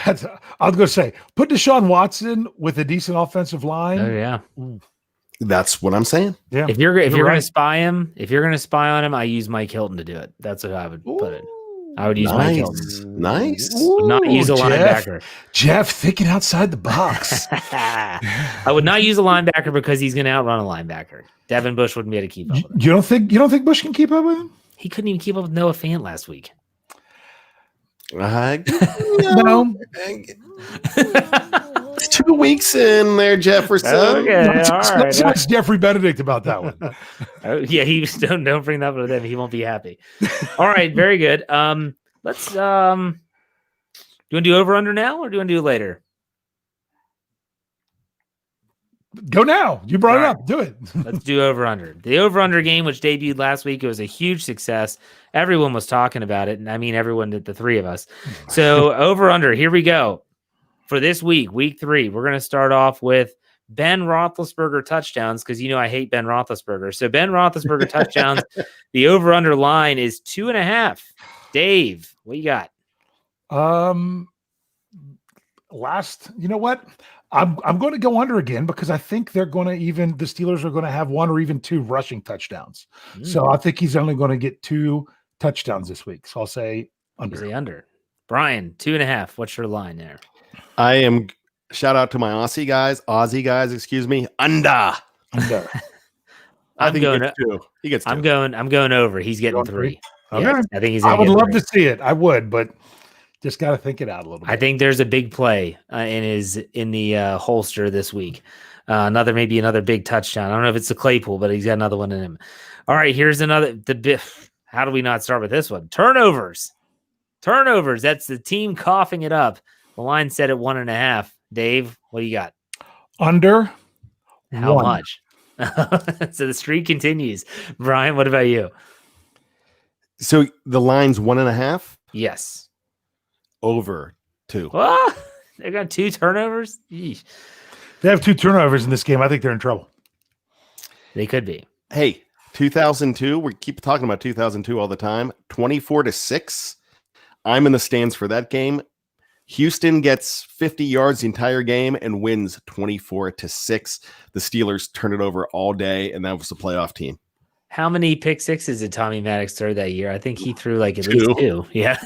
I was going to say, put Deshaun Watson with a decent offensive line. Oh, yeah. That's what I'm saying. Yeah. If you're going to spy on him, I use Mike Hilton to do it. That's what I would put it. I would use Mike Hilton. Nice. Would not use a linebacker. Jeff thinking outside the box. I would not use a linebacker because he's going to outrun a linebacker. Devin Bush wouldn't be able to keep up with him. You don't think Bush can keep up with him? He couldn't even keep up with Noah Fant last week. No. It's 2 weeks in there, Jefferson. Okay, all right. That's Jeffrey Benedict about that one. Yeah, don't bring that up with him. He won't be happy. All right, very good. Let's do you want to do over under now, or do you want to do it later? Go now. You brought it up. Do it. Let's do over under. The over under game, which debuted last week, it was a huge success. Everyone was talking about it, and I mean everyone did, the 3 of us. So over under, here we go. For this week, week 3, we're going to start off with Ben Roethlisberger touchdowns, because I hate Ben Roethlisberger. So Ben Roethlisberger touchdowns, the over under line is 2.5. Dave, what you got? You know what? I'm going to go under again, because I think the Steelers are going to have 1 or even 2 rushing touchdowns. So I think he's only going to get 2 touchdowns this week. So I'll say under. Bryan, 2.5. What's your line there? I am. Shout out to my Aussie guys, excuse me. Under. I think he gets 2. He gets 2. I'm going over. He's getting 3. Okay. Yes, I think he's. I would love to see it. I would, but just got to think it out a little bit. I think there's a big play in the holster this week. Another big touchdown. I don't know if it's the Claypool, but he's got another one in him. All right, here's another. How do we not start with this one? Turnovers. That's the team coughing it up. The line set at 1.5. Dave, what do you got? Under. How much? So the streak continues. Bryan, what about you? So the line's 1.5? Yes. Over 2. What? They got 2 turnovers? Yeesh. They have 2 turnovers in this game. I think they're in trouble. They could be. Hey, 2002. We keep talking about 2002 all the time. 24-6. I'm in the stands for that game. Houston gets 50 yards the entire game and wins 24-6. The Steelers turn it over all day, and that was the playoff team. How many pick sixes did Tommy Maddox throw that year? I think he threw at least 2. Yeah.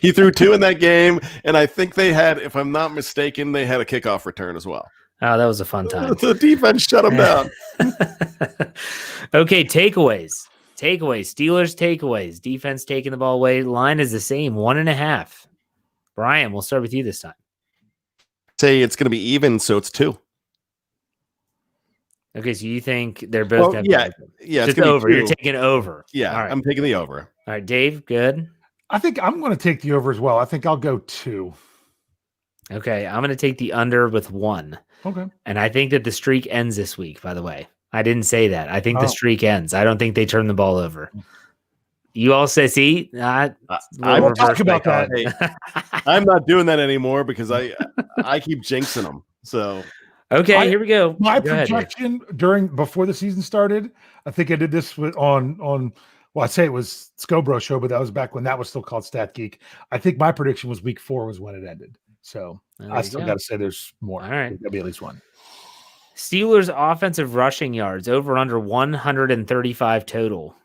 He threw 2 in that game, and I think they had, if I'm not mistaken, they had a kickoff return as well. Oh, that was a fun time. The defense shut him down. Okay, takeaways. Steelers takeaways. Defense taking the ball away. Line is the same, 1.5. Bryan, we'll start with you this time. Say it's going to be even, so it's 2. Okay, so you think they're both going to be just over. You're taking over. Yeah, right. I'm taking the over. All right, Dave, good. I think I'm going to take the over as well. I think I'll go 2. Okay, I'm going to take the under with 1. Okay. And I think that the streak ends this week, by the way. I didn't say that. I think the streak ends. I don't think they turn the ball over. You all say, see? I will talk about that. Hey, I'm not doing that anymore because I keep jinxing them. So okay, here we go. My projection before the season started, I think I did this on well, I'd say it was Scobro show, but that was back when that was still called Stat Geek. I think my prediction was week 4 was when it ended. So I still got to say there's more. All right. There'll be at least one. Steelers offensive rushing yards over under 135 total.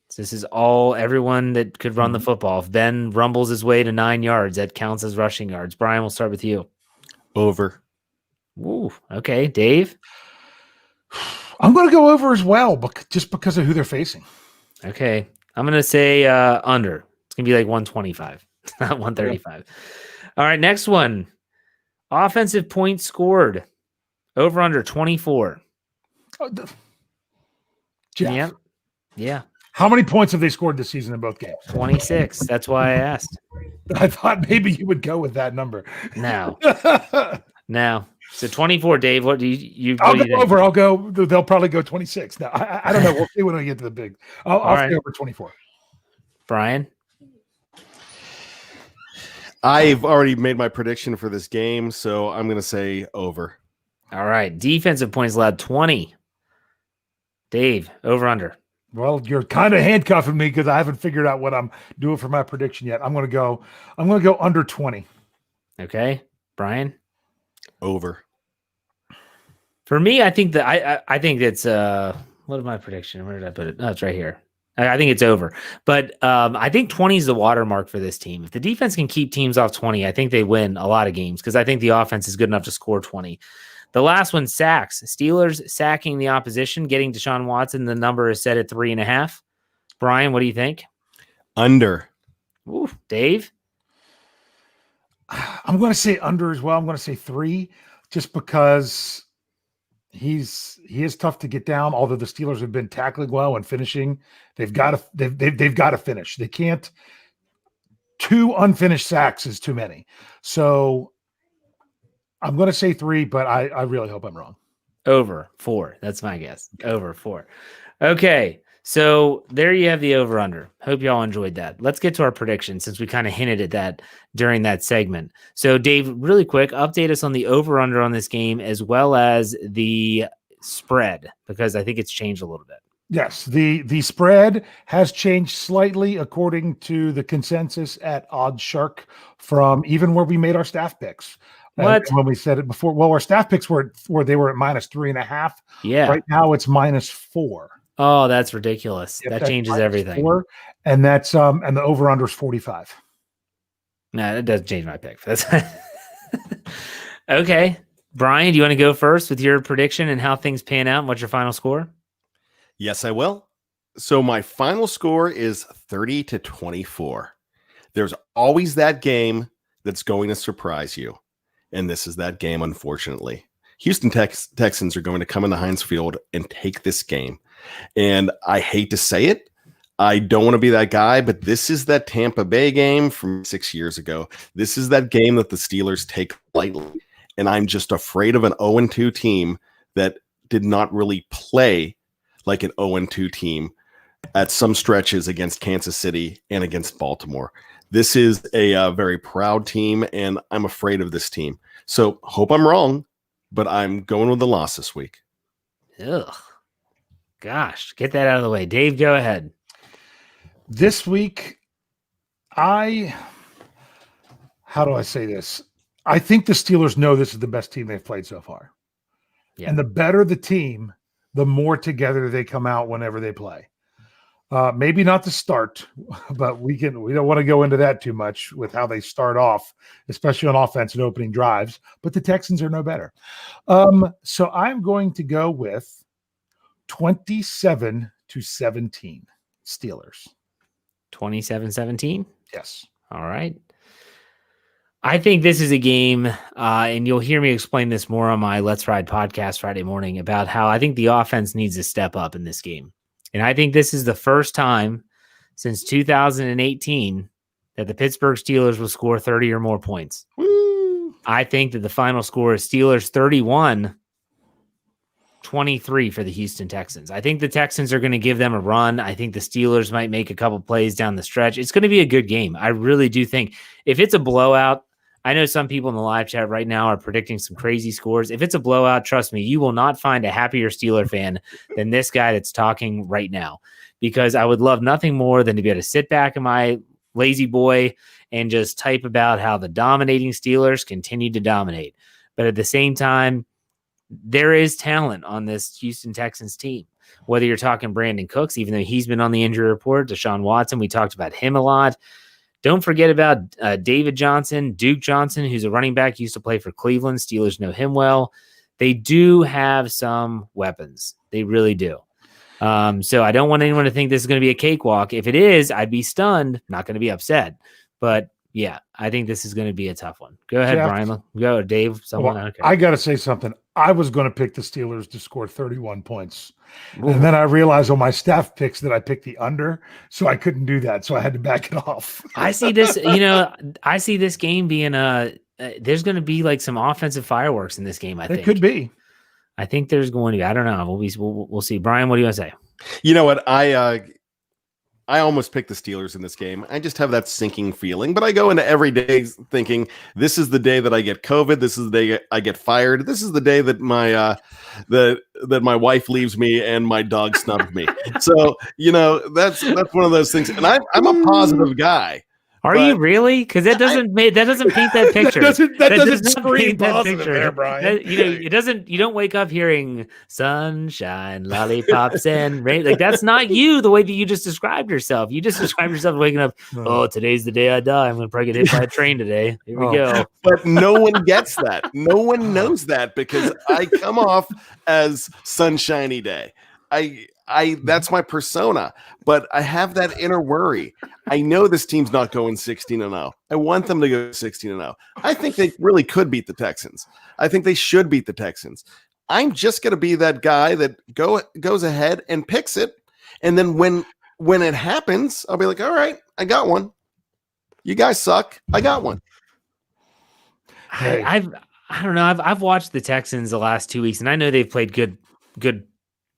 So this is everyone that could run the football. If Ben rumbles his way to 9 yards, that counts as rushing yards. Brian, we'll start with you. Over. Ooh, okay. Dave? I'm going to go over as well, but just because of who they're facing. Okay. I'm going to say under. It's going to be like 125, not 135. All right, next one. Offensive points scored. Over under 24. Jeff. Yeah. How many points have they scored this season in both games? 26. That's why I asked. I thought maybe you would go with that number. No. So 24, Dave. What do you? I'll go over. I'll go. They'll probably go 26. Now I don't know. We'll see when we get to the big. I'll say over 24. Brian. I've already made my prediction for this game, so I'm going to say over. All right. Defensive points allowed 20. Dave, over under. Well, you're kind of handcuffing me because I haven't figured out what I'm doing for my prediction yet. I'm going to go under 20. Okay. Brian. Over. For me, I think that I think it's what is my prediction? Where did I put it? No, it's right here. I think it's over. But I think 20 is the watermark for this team. If the defense can keep teams off 20, I think they win a lot of games because I think the offense is good enough to score 20. The last one, sacks. Steelers sacking the opposition, getting Deshaun Watson. The number is set at 3.5. Brian, what do you think? Under. Ooh, Dave? I'm going to say under as well. I'm going to say 3 just because he is tough to get down. Although the Steelers have been tackling well and finishing, they've got to finish. They can't. 2 unfinished sacks is too many. So I'm going to say 3, but I really hope I'm wrong. Over 4. That's my guess. Over 4. Okay. So there you have the over under. Hope y'all enjoyed that. Let's get to our predictions since we kind of hinted at that during that segment. So Dave, really quick, update us on the over under on this game as well as the spread, because I think it's changed a little bit. Yes, the spread has changed slightly according to the consensus at Odd Shark from even where we made our staff picks. When we said it before, well, our staff picks were they were at -3.5. Yeah. Right now it's -4. Oh, that's ridiculous. That changes everything. 4, and that's and the over under is 45. No, that doesn't change my pick. That's okay. Brian, do you want to go first with your prediction and how things pan out and what's your final score? Yes, I will. So my final score is 30-24. There's always that game that's going to surprise you. And this is that game, unfortunately. Houston Texans are going to come into Heinz Field and take this game. And I hate to say it. I don't want to be that guy, but this is that Tampa Bay game from 6 years ago. This is that game that the Steelers take lightly. And I'm just afraid of an 0-2 team that did not really play like an 0-2 team at some stretches against Kansas City and against Baltimore. This is a very proud team, and I'm afraid of this team. So hope I'm wrong, but I'm going with the loss this week. Ugh. Gosh, get that out of the way. Dave, go ahead. This week, how do I say this? I think the Steelers know this is the best team they've played so far. Yeah. And the better the team, the more together they come out whenever they play. Maybe not the start, but we don't want to go into that too much with how they start off, especially on offense and opening drives. But the Texans are no better. So I'm going to go with 27-17 Steelers. 27-17? Yes. All right. I think this is a game, and you'll hear me explain this more on my Let's Ride podcast Friday morning about how I think the offense needs to step up in this game. And I think this is the first time since 2018 that the Pittsburgh Steelers will score 30 or more points. Woo. I think that the final score is Steelers 31-23 for the Houston Texans. I think the Texans are going to give them a run. I think the Steelers might make a couple plays down the stretch. It's going to be a good game. I really do think. If it's a blowout, I know some people in the live chat right now are predicting some crazy scores. If it's a blowout, trust me, you will not find a happier Steeler fan than this guy that's talking right now, because I would love nothing more than to be able to sit back in my lazy boy and just type about how the dominating Steelers continue to dominate. But at the same time, there is talent on this Houston Texans team. Whether you're talking Brandon Cooks, even though he's been on the injury report, Deshaun Watson, we talked about him a lot. Don't forget about David Johnson, Duke Johnson, who's a running back, used to play for Cleveland. Steelers know him well. They do have some weapons. They really do. So I don't want anyone to think this is going to be a cakewalk. If it is, I'd be stunned, not going to be upset. But yeah, I think this is going to be a tough one. Go ahead, Jeff. Brian. Go, Dave. Someone. Well, okay. I got to say something. I was going to pick the Steelers to score 31 points. Ooh. And then I realized on my staff picks that I picked the under, so I couldn't do that. So I had to back it off. I see this, I see this game being there's going to be like some offensive fireworks in this game. I think it could be. I think there's going to be. I don't know. We'll see. Brian, what do you want to say? You know what? I almost picked the Steelers in this game. I just have that sinking feeling, but I go into every day thinking this is the day that I get COVID. This is the day I get fired. This is the day that my that my wife leaves me and my dog snubbed me. So that's one of those things. And I'm a positive guy. Are you really? Because that doesn't paint that picture. that doesn't scream that picture there, Brian. It doesn't. You don't wake up hearing sunshine, lollipops, and rain. Like, that's not you. The way that you just described yourself. You just described yourself waking up. Oh, today's the day I die. I'm going to probably get hit by a train today. Here we go. But no one gets that. No one knows that because I come off as sunshiny day. That's my persona, but I have that inner worry. I know this team's not going 16-0. I want them to go 16-0. I think they really could beat the Texans. I think they should beat the Texans. I'm just going to be that guy that goes ahead and picks it. And then when it happens, I'll be like, all right, I got one. You guys suck. I got one. Hey. I don't know. I've watched the Texans the last 2 weeks, and I know they've played good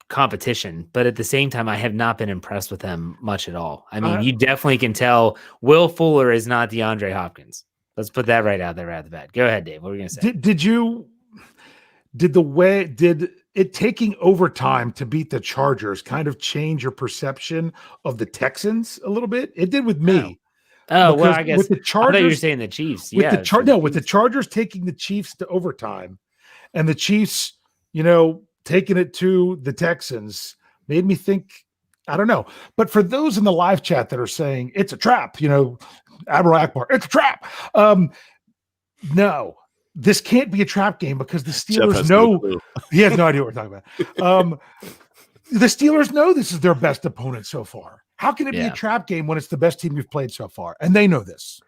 competition, but at the same time, I have not been impressed with them much at all. I mean, you definitely can tell Will Fuller is not DeAndre Hopkins. Let's put that right out there right at the bat. Go ahead, Dave. What were you going to say? Did it taking overtime to beat the Chargers kind of change your perception of the Texans a little bit? It did with me. Oh, well, I guess with the Chargers, I thought you were saying the Chiefs. With the Chargers taking the Chiefs to overtime and the Chiefs, taking it to the Texans made me think, I don't know. But for those in the live chat that are saying it's a trap, Admiral Akbar, it's a trap. No, this can't be a trap game because the Steelers know he has no idea what we're talking about. The Steelers know this is their best opponent so far. How can it be a trap game when it's the best team you've played so far? And they know this.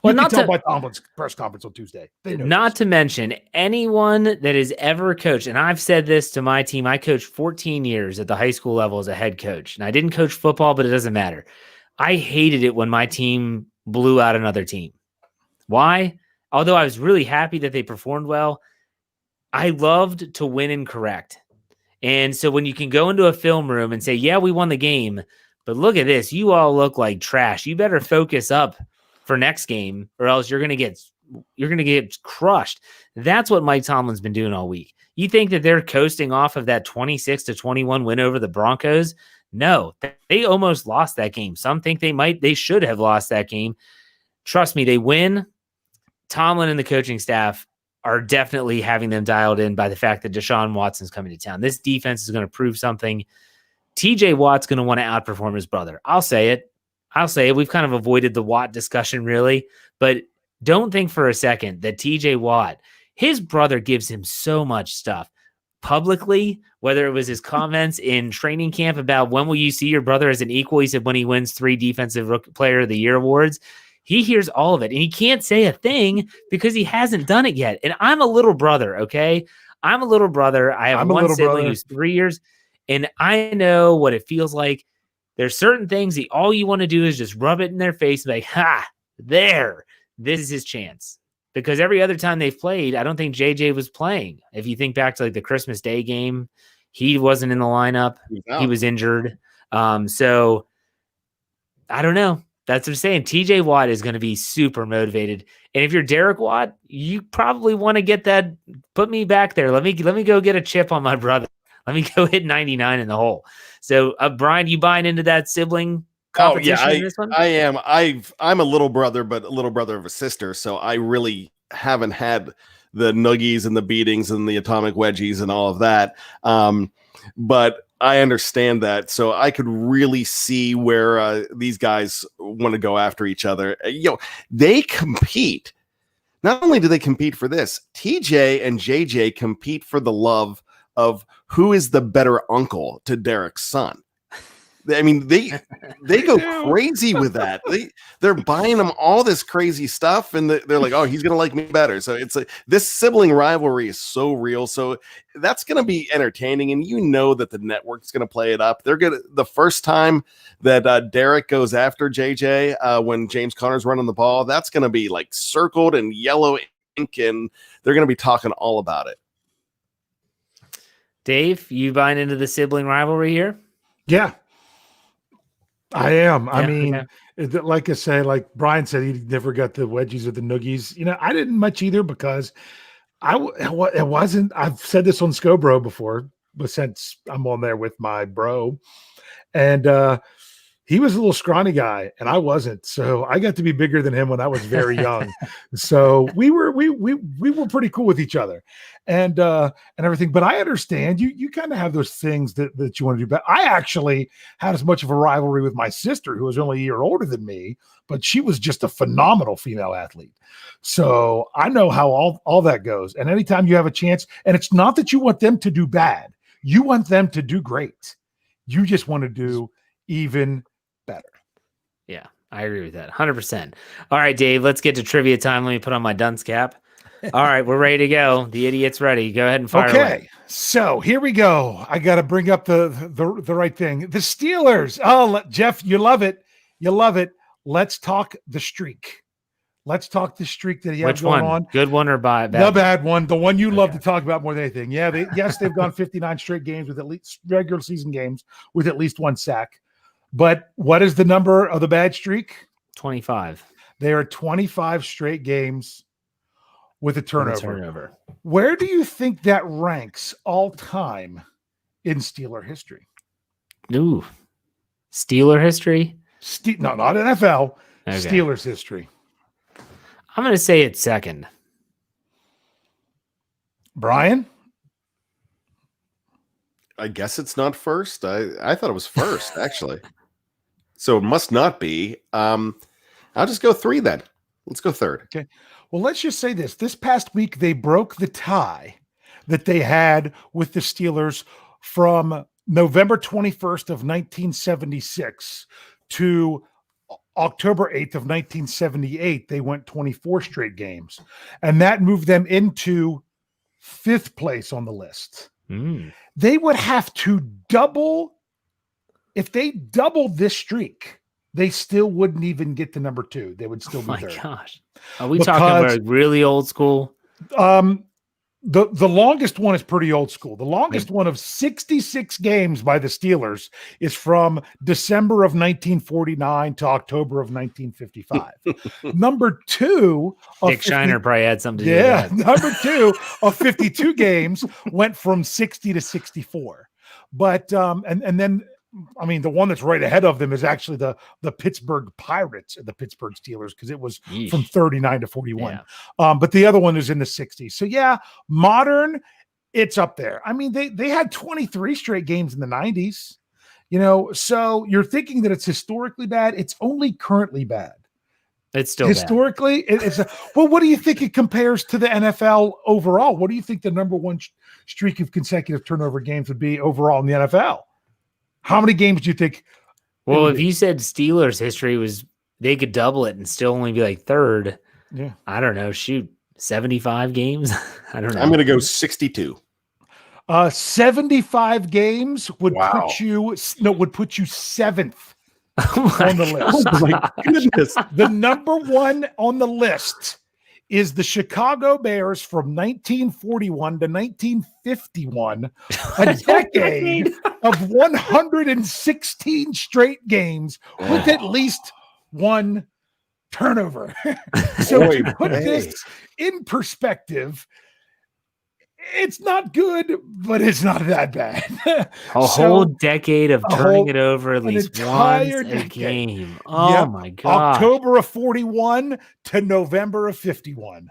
Well, not to by Tomlin's press conference on Tuesday. They know not to mention anyone that has ever coached, and I've said this to my team. I coached 14 years at the high school level as a head coach, and I didn't coach football, but it doesn't matter. I hated it when my team blew out another team. Why? Although I was really happy that they performed well, I loved to win and correct. And so when you can go into a film room and say, yeah, we won the game, but look at this, you all look like trash. You better focus up for next game, or else you're going to get crushed. That's what Mike Tomlin's been doing all week. You think that they're coasting off of that 26-21 win over the Broncos? No, they almost lost that game. Some think they should have lost that game. Trust me, they win. Tomlin and the coaching staff are definitely having them dialed in by the fact that Deshaun Watson's coming to town. This defense is going to prove something. TJ Watt's going to want to outperform his brother. I'll say it. We've kind of avoided the Watt discussion, really, but don't think for a second that TJ Watt, his brother gives him so much stuff publicly, whether it was his comments in training camp about when will you see your brother as an equal? He said when he wins 3 Defensive Player of the Year awards. He hears all of it, and he can't say a thing because he hasn't done it yet. And I'm a little brother, okay? I'm a little brother. I have one sibling who's 3 years, and I know what it feels like. There's certain things that all you want to do is just rub it in their face and be like, ha, this is his chance. Because every other time they've played, I don't think JJ was playing. If you think back to like the Christmas Day game, he wasn't in the lineup. He was injured. So I don't know. That's what I'm saying. TJ Watt is going to be super motivated. And if you're Derek Watt, you probably want to get that. Put me back there. Let me go get a chip on my brother. Let me go hit 99 in the hole. So Bryan, you buying into that sibling competition in this one? I am. I'm a little brother, but a little brother of a sister. So I really haven't had the noogies and the beatings and the atomic wedgies and all of that. But I understand that. So I could really see where these guys want to go after each other. They compete. Not only do they compete for this, TJ and JJ compete for the love of who is the better uncle to Derek's son. I mean, they go crazy with that. They're buying him all this crazy stuff, and they're like, "Oh, he's gonna like me better." So it's like this sibling rivalry is so real. So that's gonna be entertaining, and you know that the network's gonna play it up. They're gonna the first time that Derek goes after JJ when James Conner's running the ball, that's gonna be like circled in yellow ink, and they're gonna be talking all about it. Dave, you buying into the sibling rivalry here? Yeah. I am. I mean, like I say, like Bryan said, he never got the wedgies or the noogies. I didn't much either because it wasn't. I've said this on Scobro before, but since I'm on there with my bro, and he was a little scrawny guy, and I wasn't. So I got to be bigger than him when I was very young. So we were pretty cool with each other, and everything. But I understand you kind of have those things that you want to do. But I actually had as much of a rivalry with my sister, who was only a year older than me, but she was just a phenomenal female athlete. So I know how all that goes. And anytime you have a chance, and it's not that you want them to do bad, you want them to do great. You just want to do even better. Yeah, I agree with that 100%. All right, Dave, let's get to trivia time. Let me put on my dunce cap. All right, we're ready to go. The idiot's ready. Go ahead and fire away. So here we go. I got to bring up the right thing. The Steelers. Oh, Jeff, you love it. You love it. Let's talk the streak. Let's talk the streak that he has going on. Good one or bad? The bad one. The one you love to talk about more than anything. Yeah, they've gone 59 straight games with at least regular season games with at least one sack. But what is the number of the bad streak? 25. They are 25 straight games with a turnover. Where do you think that ranks all time in Steeler history? Ooh, Steeler history? No, not NFL. Okay. Steelers history. I'm going to say it's second. Bryan? I guess it's not first. I thought it was first, actually. So it must not be. I'll just go 3 then. Let's go third. Okay. Well, let's just say this. This past week, they broke the tie that they had with the Steelers from November 21st of 1976 to October 8th of 1978. They went 24 straight games. And that moved them into 5th place on the list. They would have to double. If they doubled this streak, they still wouldn't even get to number 2. They would still be third. Oh my gosh. Are we talking about really old school? The longest one is pretty old school. The longest one of 66 games by the Steelers is from December of 1949 to October of 1955. Number 2 of Dick Shiner probably had something to do with that. Number 2 of 52 games went from 60 to 64. But and then I mean, the one that's right ahead of them is actually the Pittsburgh Pirates and the Pittsburgh Steelers, because it was from 39 to 41. Yeah. But the other one is in the 60s. So yeah, modern, it's up there. I mean, they had 23 straight games in the 90s. So you're thinking that it's historically bad. It's only currently bad. It's still historically bad. It's well, what do you think it compares to the NFL overall? What do you think the number one streak of consecutive turnover games would be overall in the NFL? How many games do you think? Well, if you said Steelers history was, they could double it and still only be like third. Yeah. I don't know. Shoot, 75 games. I don't know. I'm going to go 62. 75 games would put you 7th on the list. Oh my goodness. The number one on the list is the Chicago Bears from 1941 to 1951, a decade of 116 straight games with at least one turnover. So to put this in perspective, it's not good, but it's not that bad. Whole decade of turning it over at least once a game. Oh my God. October of 41 to November of 51.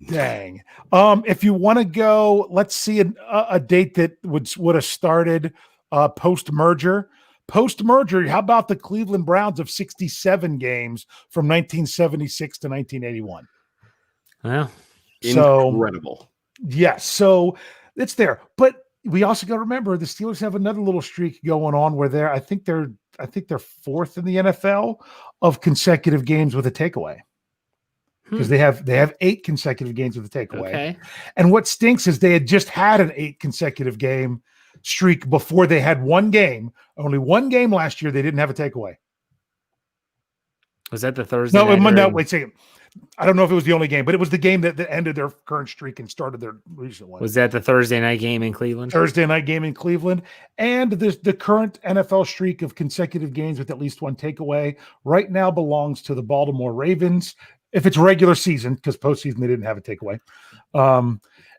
Dang. If you want to go, let's see a date that would have started post-merger. Post-merger, how about the Cleveland Browns of 67 games from 1976 to 1981? Well, incredible. Yes, so it's there. But we also got to remember the Steelers have another little streak going on where I think they're fourth in the NFL of consecutive games with a takeaway. Because they have 8 consecutive games with a takeaway. Okay. And what stinks is they had just had an 8 consecutive game streak before they had one game. Only one game last year they didn't have a takeaway. Was that the Thursday? No, wait a second. I don't know if it was the only game, but it was the game that ended their current streak and started their recent one. Was that the Thursday night game in Cleveland? Thursday night game in Cleveland. And the current NFL streak of consecutive games with at least one takeaway right now belongs to the Baltimore Ravens. If it's regular season, because postseason they didn't have a takeaway.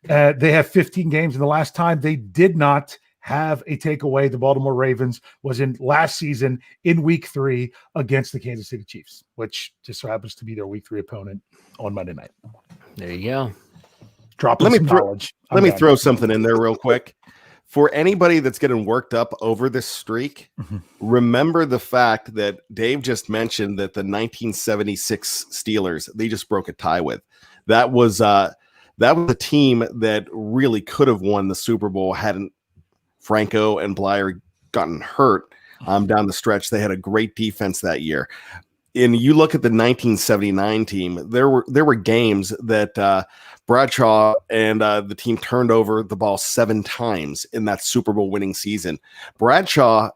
They have 15 games, and the last time they did not have a takeaway, the Baltimore Ravens, was in last season in week 3 against the Kansas City Chiefs, which just so happens to be their week 3 opponent on Monday night. There you go. Let me throw something in there real quick. For anybody that's getting worked up over this streak, remember the fact that Dave just mentioned that the 1976 Steelers, they just broke a tie with. That was a team that really could have won the Super Bowl hadn't Franco and Blyer gotten hurt down the stretch. They had a great defense that year. And you look at the 1979 team, there were games that Bradshaw and the team turned over the ball 7 times in that Super Bowl winning season. Bradshaw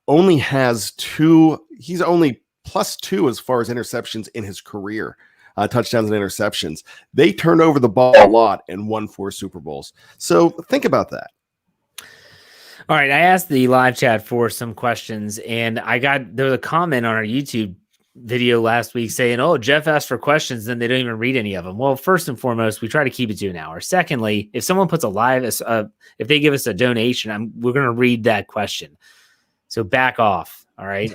only has 2. He's only +2 as far as interceptions in his career, touchdowns and interceptions. They turned over the ball a lot and won 4 Super Bowls. So think about that. All right, I asked the live chat for some questions, and there was a comment on our YouTube video last week saying, "Oh, Jeff asked for questions, then they don't even read any of them." Well, first and foremost, we try to keep it to an hour. Secondly, if someone puts if they give us a donation, we're going to read that question. So back off. All right.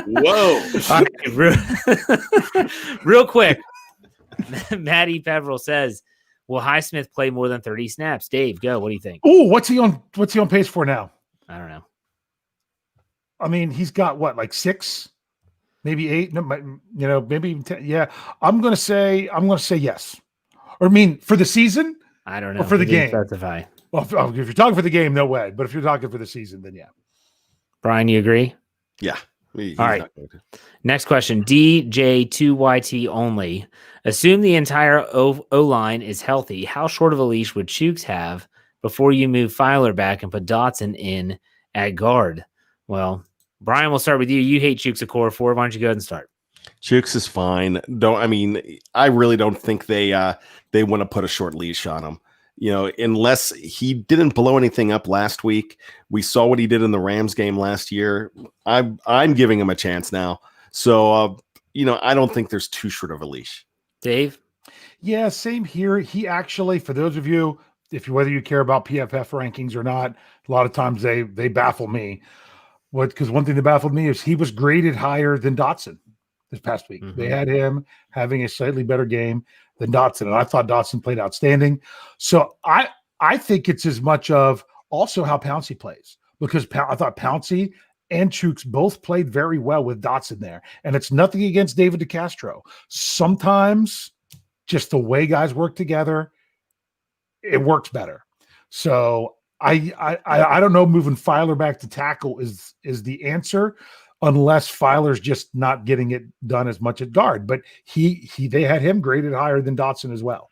Whoa. All right, real quick, Maddie Peverill says, will Highsmith play more than 30 snaps? Dave, go. What do you think? Oh, what's he on pace for now? I don't know. I mean, he's got what, like 6, maybe 8, maybe even 10. Yeah. I'm going to say yes. Or for the season? I don't know. Or for the game? Specify. Well, if you're talking for the game, no way. But if you're talking for the season, then yeah. Bryan, you agree? Yeah. All right. Next question. DJ2YT only. Assume the entire O-line is healthy. How short of a leash would Chooks have before you move Filer back and put Dotson in at guard? Well, Bryan, we'll start with you. You hate Chooks at core 4. Why don't you go ahead and start? Chooks is fine. I really don't think they want to put a short leash on him. Unless he didn't blow anything up last week. We saw what he did in the Rams game last year. I'm giving him a chance now. So, I don't think there's too short of a leash. Dave? Yeah, same here. He actually, for those of you, whether you care about PFF rankings or not, a lot of times they baffle me. Because one thing that baffled me is he was graded higher than Dotson this past week. Mm-hmm. They had him having a slightly better game than Dotson, and I thought Dotson played outstanding. So I think it's as much of also how Pouncey plays, because I thought Pouncey and Chooks both played very well with Dotson there. And it's nothing against David DeCastro. Sometimes just the way guys work together, it works better. So I don't know, moving Filer back to tackle is the answer, unless Filer's just not getting it done as much at guard. But they had him graded higher than Dotson as well.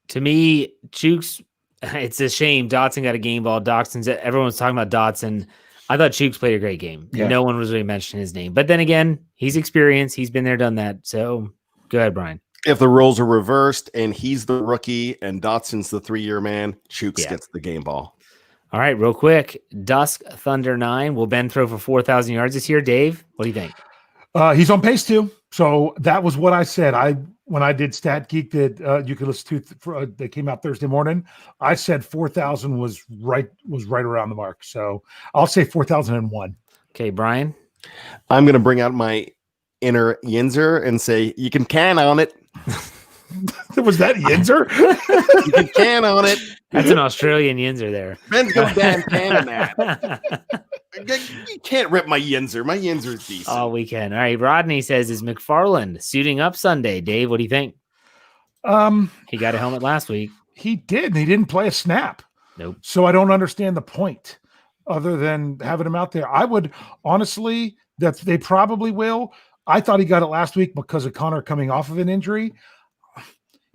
To me, Chooks, it's a shame Dotson got a game ball. Everyone's talking about Dotson. I thought Chooks played a great game. Yeah. No one was really mentioning his name. But then again, he's experienced. He's been there, done that. So go ahead, Bryan. If the roles are reversed and he's the rookie and Dotson's the 3-year man, Chooks gets the game ball. All right, real quick. Dusk Thunder 9. Will Ben throw for 4,000 yards this year? Dave, what do you think? He's on pace to. So that was what I said. When I did Stat Geek that you could listen to that came out Thursday morning, I said 4,000 was right around the mark. So I'll say 4,001. Okay, Bryan. I'm going to bring out my inner Yinzer and say you can can on it. Was that Yinzer? You can can on it. That's an Australian Yinzer there. Ben's go down canning that. You can't rip my Yinzer. My Yinzer's decent. Oh, we can. All right. Rodney says, is McFarland suiting up Sunday? Dave, what do you think? He got a helmet last week. He did, and he didn't play a snap. Nope. So I don't understand the point other than having him out there. I would honestly, that they probably will. I thought he got it last week because of Connor coming off of an injury.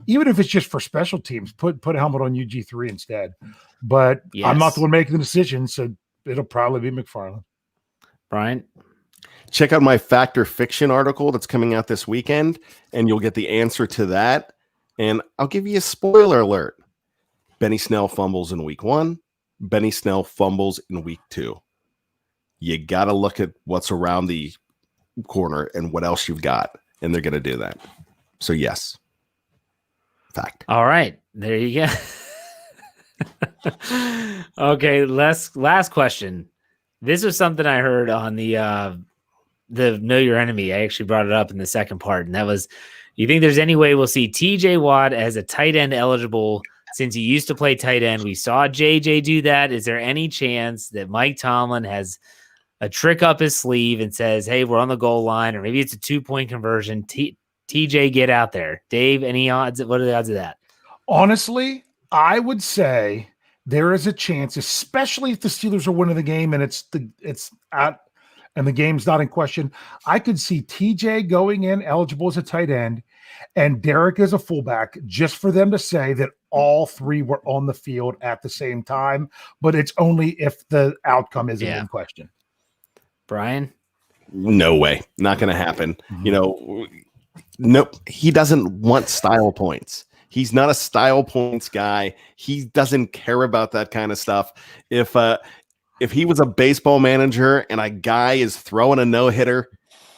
Even if it's just for special teams, put a helmet on UG3 instead. But I'm not the one making the decision, so it'll probably be McFarland. Bryan? Check out my Fact or Fiction article that's coming out this weekend, and you'll get the answer to that. And I'll give you a spoiler alert. Benny Snell fumbles in week 1. Benny Snell fumbles in week 2. You got to look at what's around the corner and what else you've got, and they're going to do that. So, yes. Fact. All right. There you go. Okay, last question. This was something I heard on the Know Your Enemy. I actually brought it up in the second part, and that was, you think there's any way we'll see TJ Watt as a tight end eligible since he used to play tight end? We saw JJ do that. Is there any chance that Mike Tomlin has a trick up his sleeve and says, hey, we're on the goal line, or maybe it's a 2-point conversion? TJ, get out there. Dave, any odds? What are the odds of that? Honestly, I would say there is a chance, especially if the Steelers are winning the game and it's out and the game's not in question. I could see TJ going in eligible as a tight end and Derek as a fullback, just for them to say that all three were on the field at the same time, but it's only if the outcome isn't in question. Bryan? No way. Not going to happen. Mm-hmm. Nope. He doesn't want style points. He's not a style points guy. He doesn't care about that kind of stuff. If he was a baseball manager and a guy is throwing a no-hitter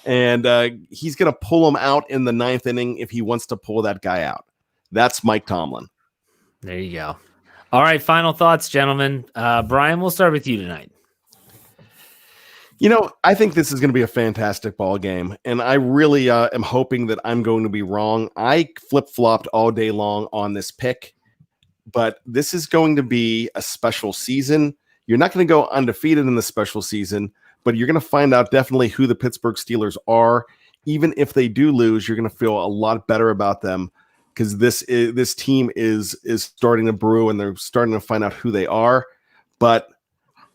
and he's going to pull him out in the 9th inning if he wants to pull that guy out. That's Mike Tomlin. There you go. All right, final thoughts, gentlemen. Bryan, we'll start with you tonight. I think this is going to be a fantastic ball game, and I really am hoping that I'm going to be wrong. I flip-flopped all day long on this pick, but this is going to be a special season. You're not going to go undefeated in the special season, but you're going to find out definitely who the Pittsburgh Steelers are. Even if they do lose, you're going to feel a lot better about them because this team is starting to brew, and they're starting to find out who they are. But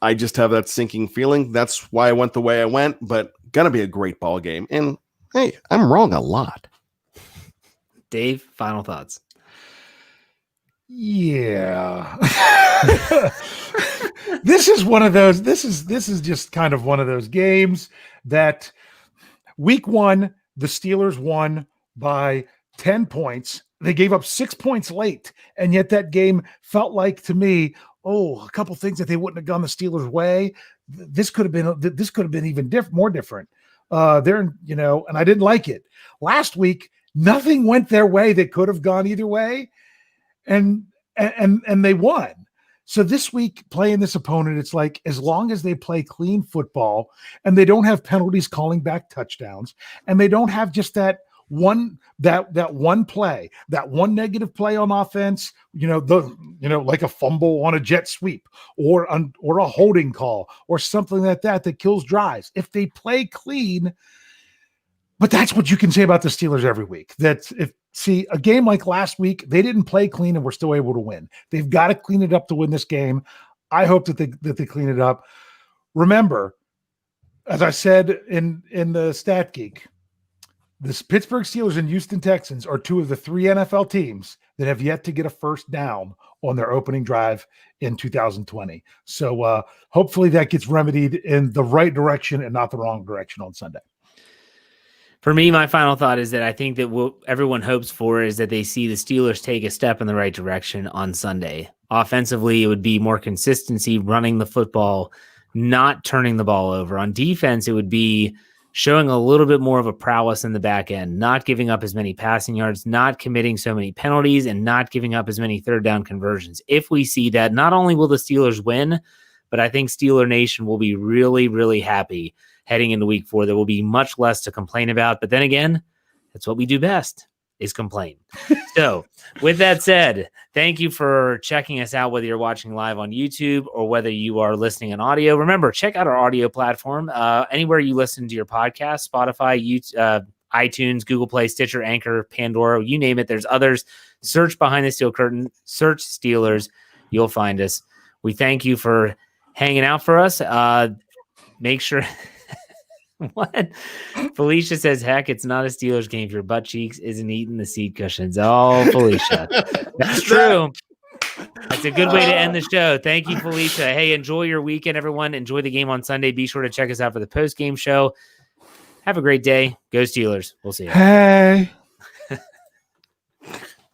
I just have that sinking feeling. That's why I went the way I went, but gonna be a great ball game. And hey, I'm wrong a lot. Dave, final thoughts. Yeah. This is one of those, this is just kind of one of those games that week 1, the Steelers won by 10 points. They gave up 6 points late, and yet that game felt like, to me, a couple things that they wouldn't have gone the Steelers' way. This could have been even more different. And I didn't like it. Last week, nothing went their way that could have gone either way, and they won. So this week, playing this opponent, it's like, as long as they play clean football and they don't have penalties calling back touchdowns, and they don't have just that one play, that one negative play on offense, like a fumble on a jet sweep or a holding call or something like that kills drives. If they play clean, but that's what you can say about the Steelers every week. A game like last week, they didn't play clean and were still able to win. They've got to clean it up to win this game. I hope that they clean it up. Remember, as I said in the Stat Geek, The Pittsburgh Steelers and Houston Texans are two of the 3 NFL teams that have yet to get a first down on their opening drive in 2020. So hopefully that gets remedied in the right direction and not the wrong direction on Sunday. For me, my final thought is that I think that what everyone hopes for is that they see the Steelers take a step in the right direction on Sunday. Offensively, it would be more consistency, running the football, not turning the ball over. On defense, it would be showing a little bit more of a prowess in the back end, not giving up as many passing yards, not committing so many penalties, and not giving up as many third down conversions. If we see that, not only will the Steelers win, but I think Steeler Nation will be really, really happy heading into week 4. There will be much less to complain about. But then again, that's what we do best, is complain. So with that said, thank you for checking us out, whether you're watching live on YouTube or whether you are listening on audio. Remember, check out our audio platform. Anywhere you listen to your podcast, Spotify, YouTube, iTunes, Google Play, Stitcher, Anchor, Pandora, you name it. There's others. Search Behind the Steel Curtain, search Steelers. You'll find us. We thank you for hanging out for us. Make sure... What? Felicia says, heck, it's not a Steelers game if your butt cheeks isn't eating the seat cushions. Oh, Felicia. That's true. That's a good way to end the show. Thank you, Felicia. Hey, enjoy your weekend, everyone. Enjoy the game on Sunday. Be sure to check us out for the post-game show. Have a great day. Go Steelers. We'll see you. Hey.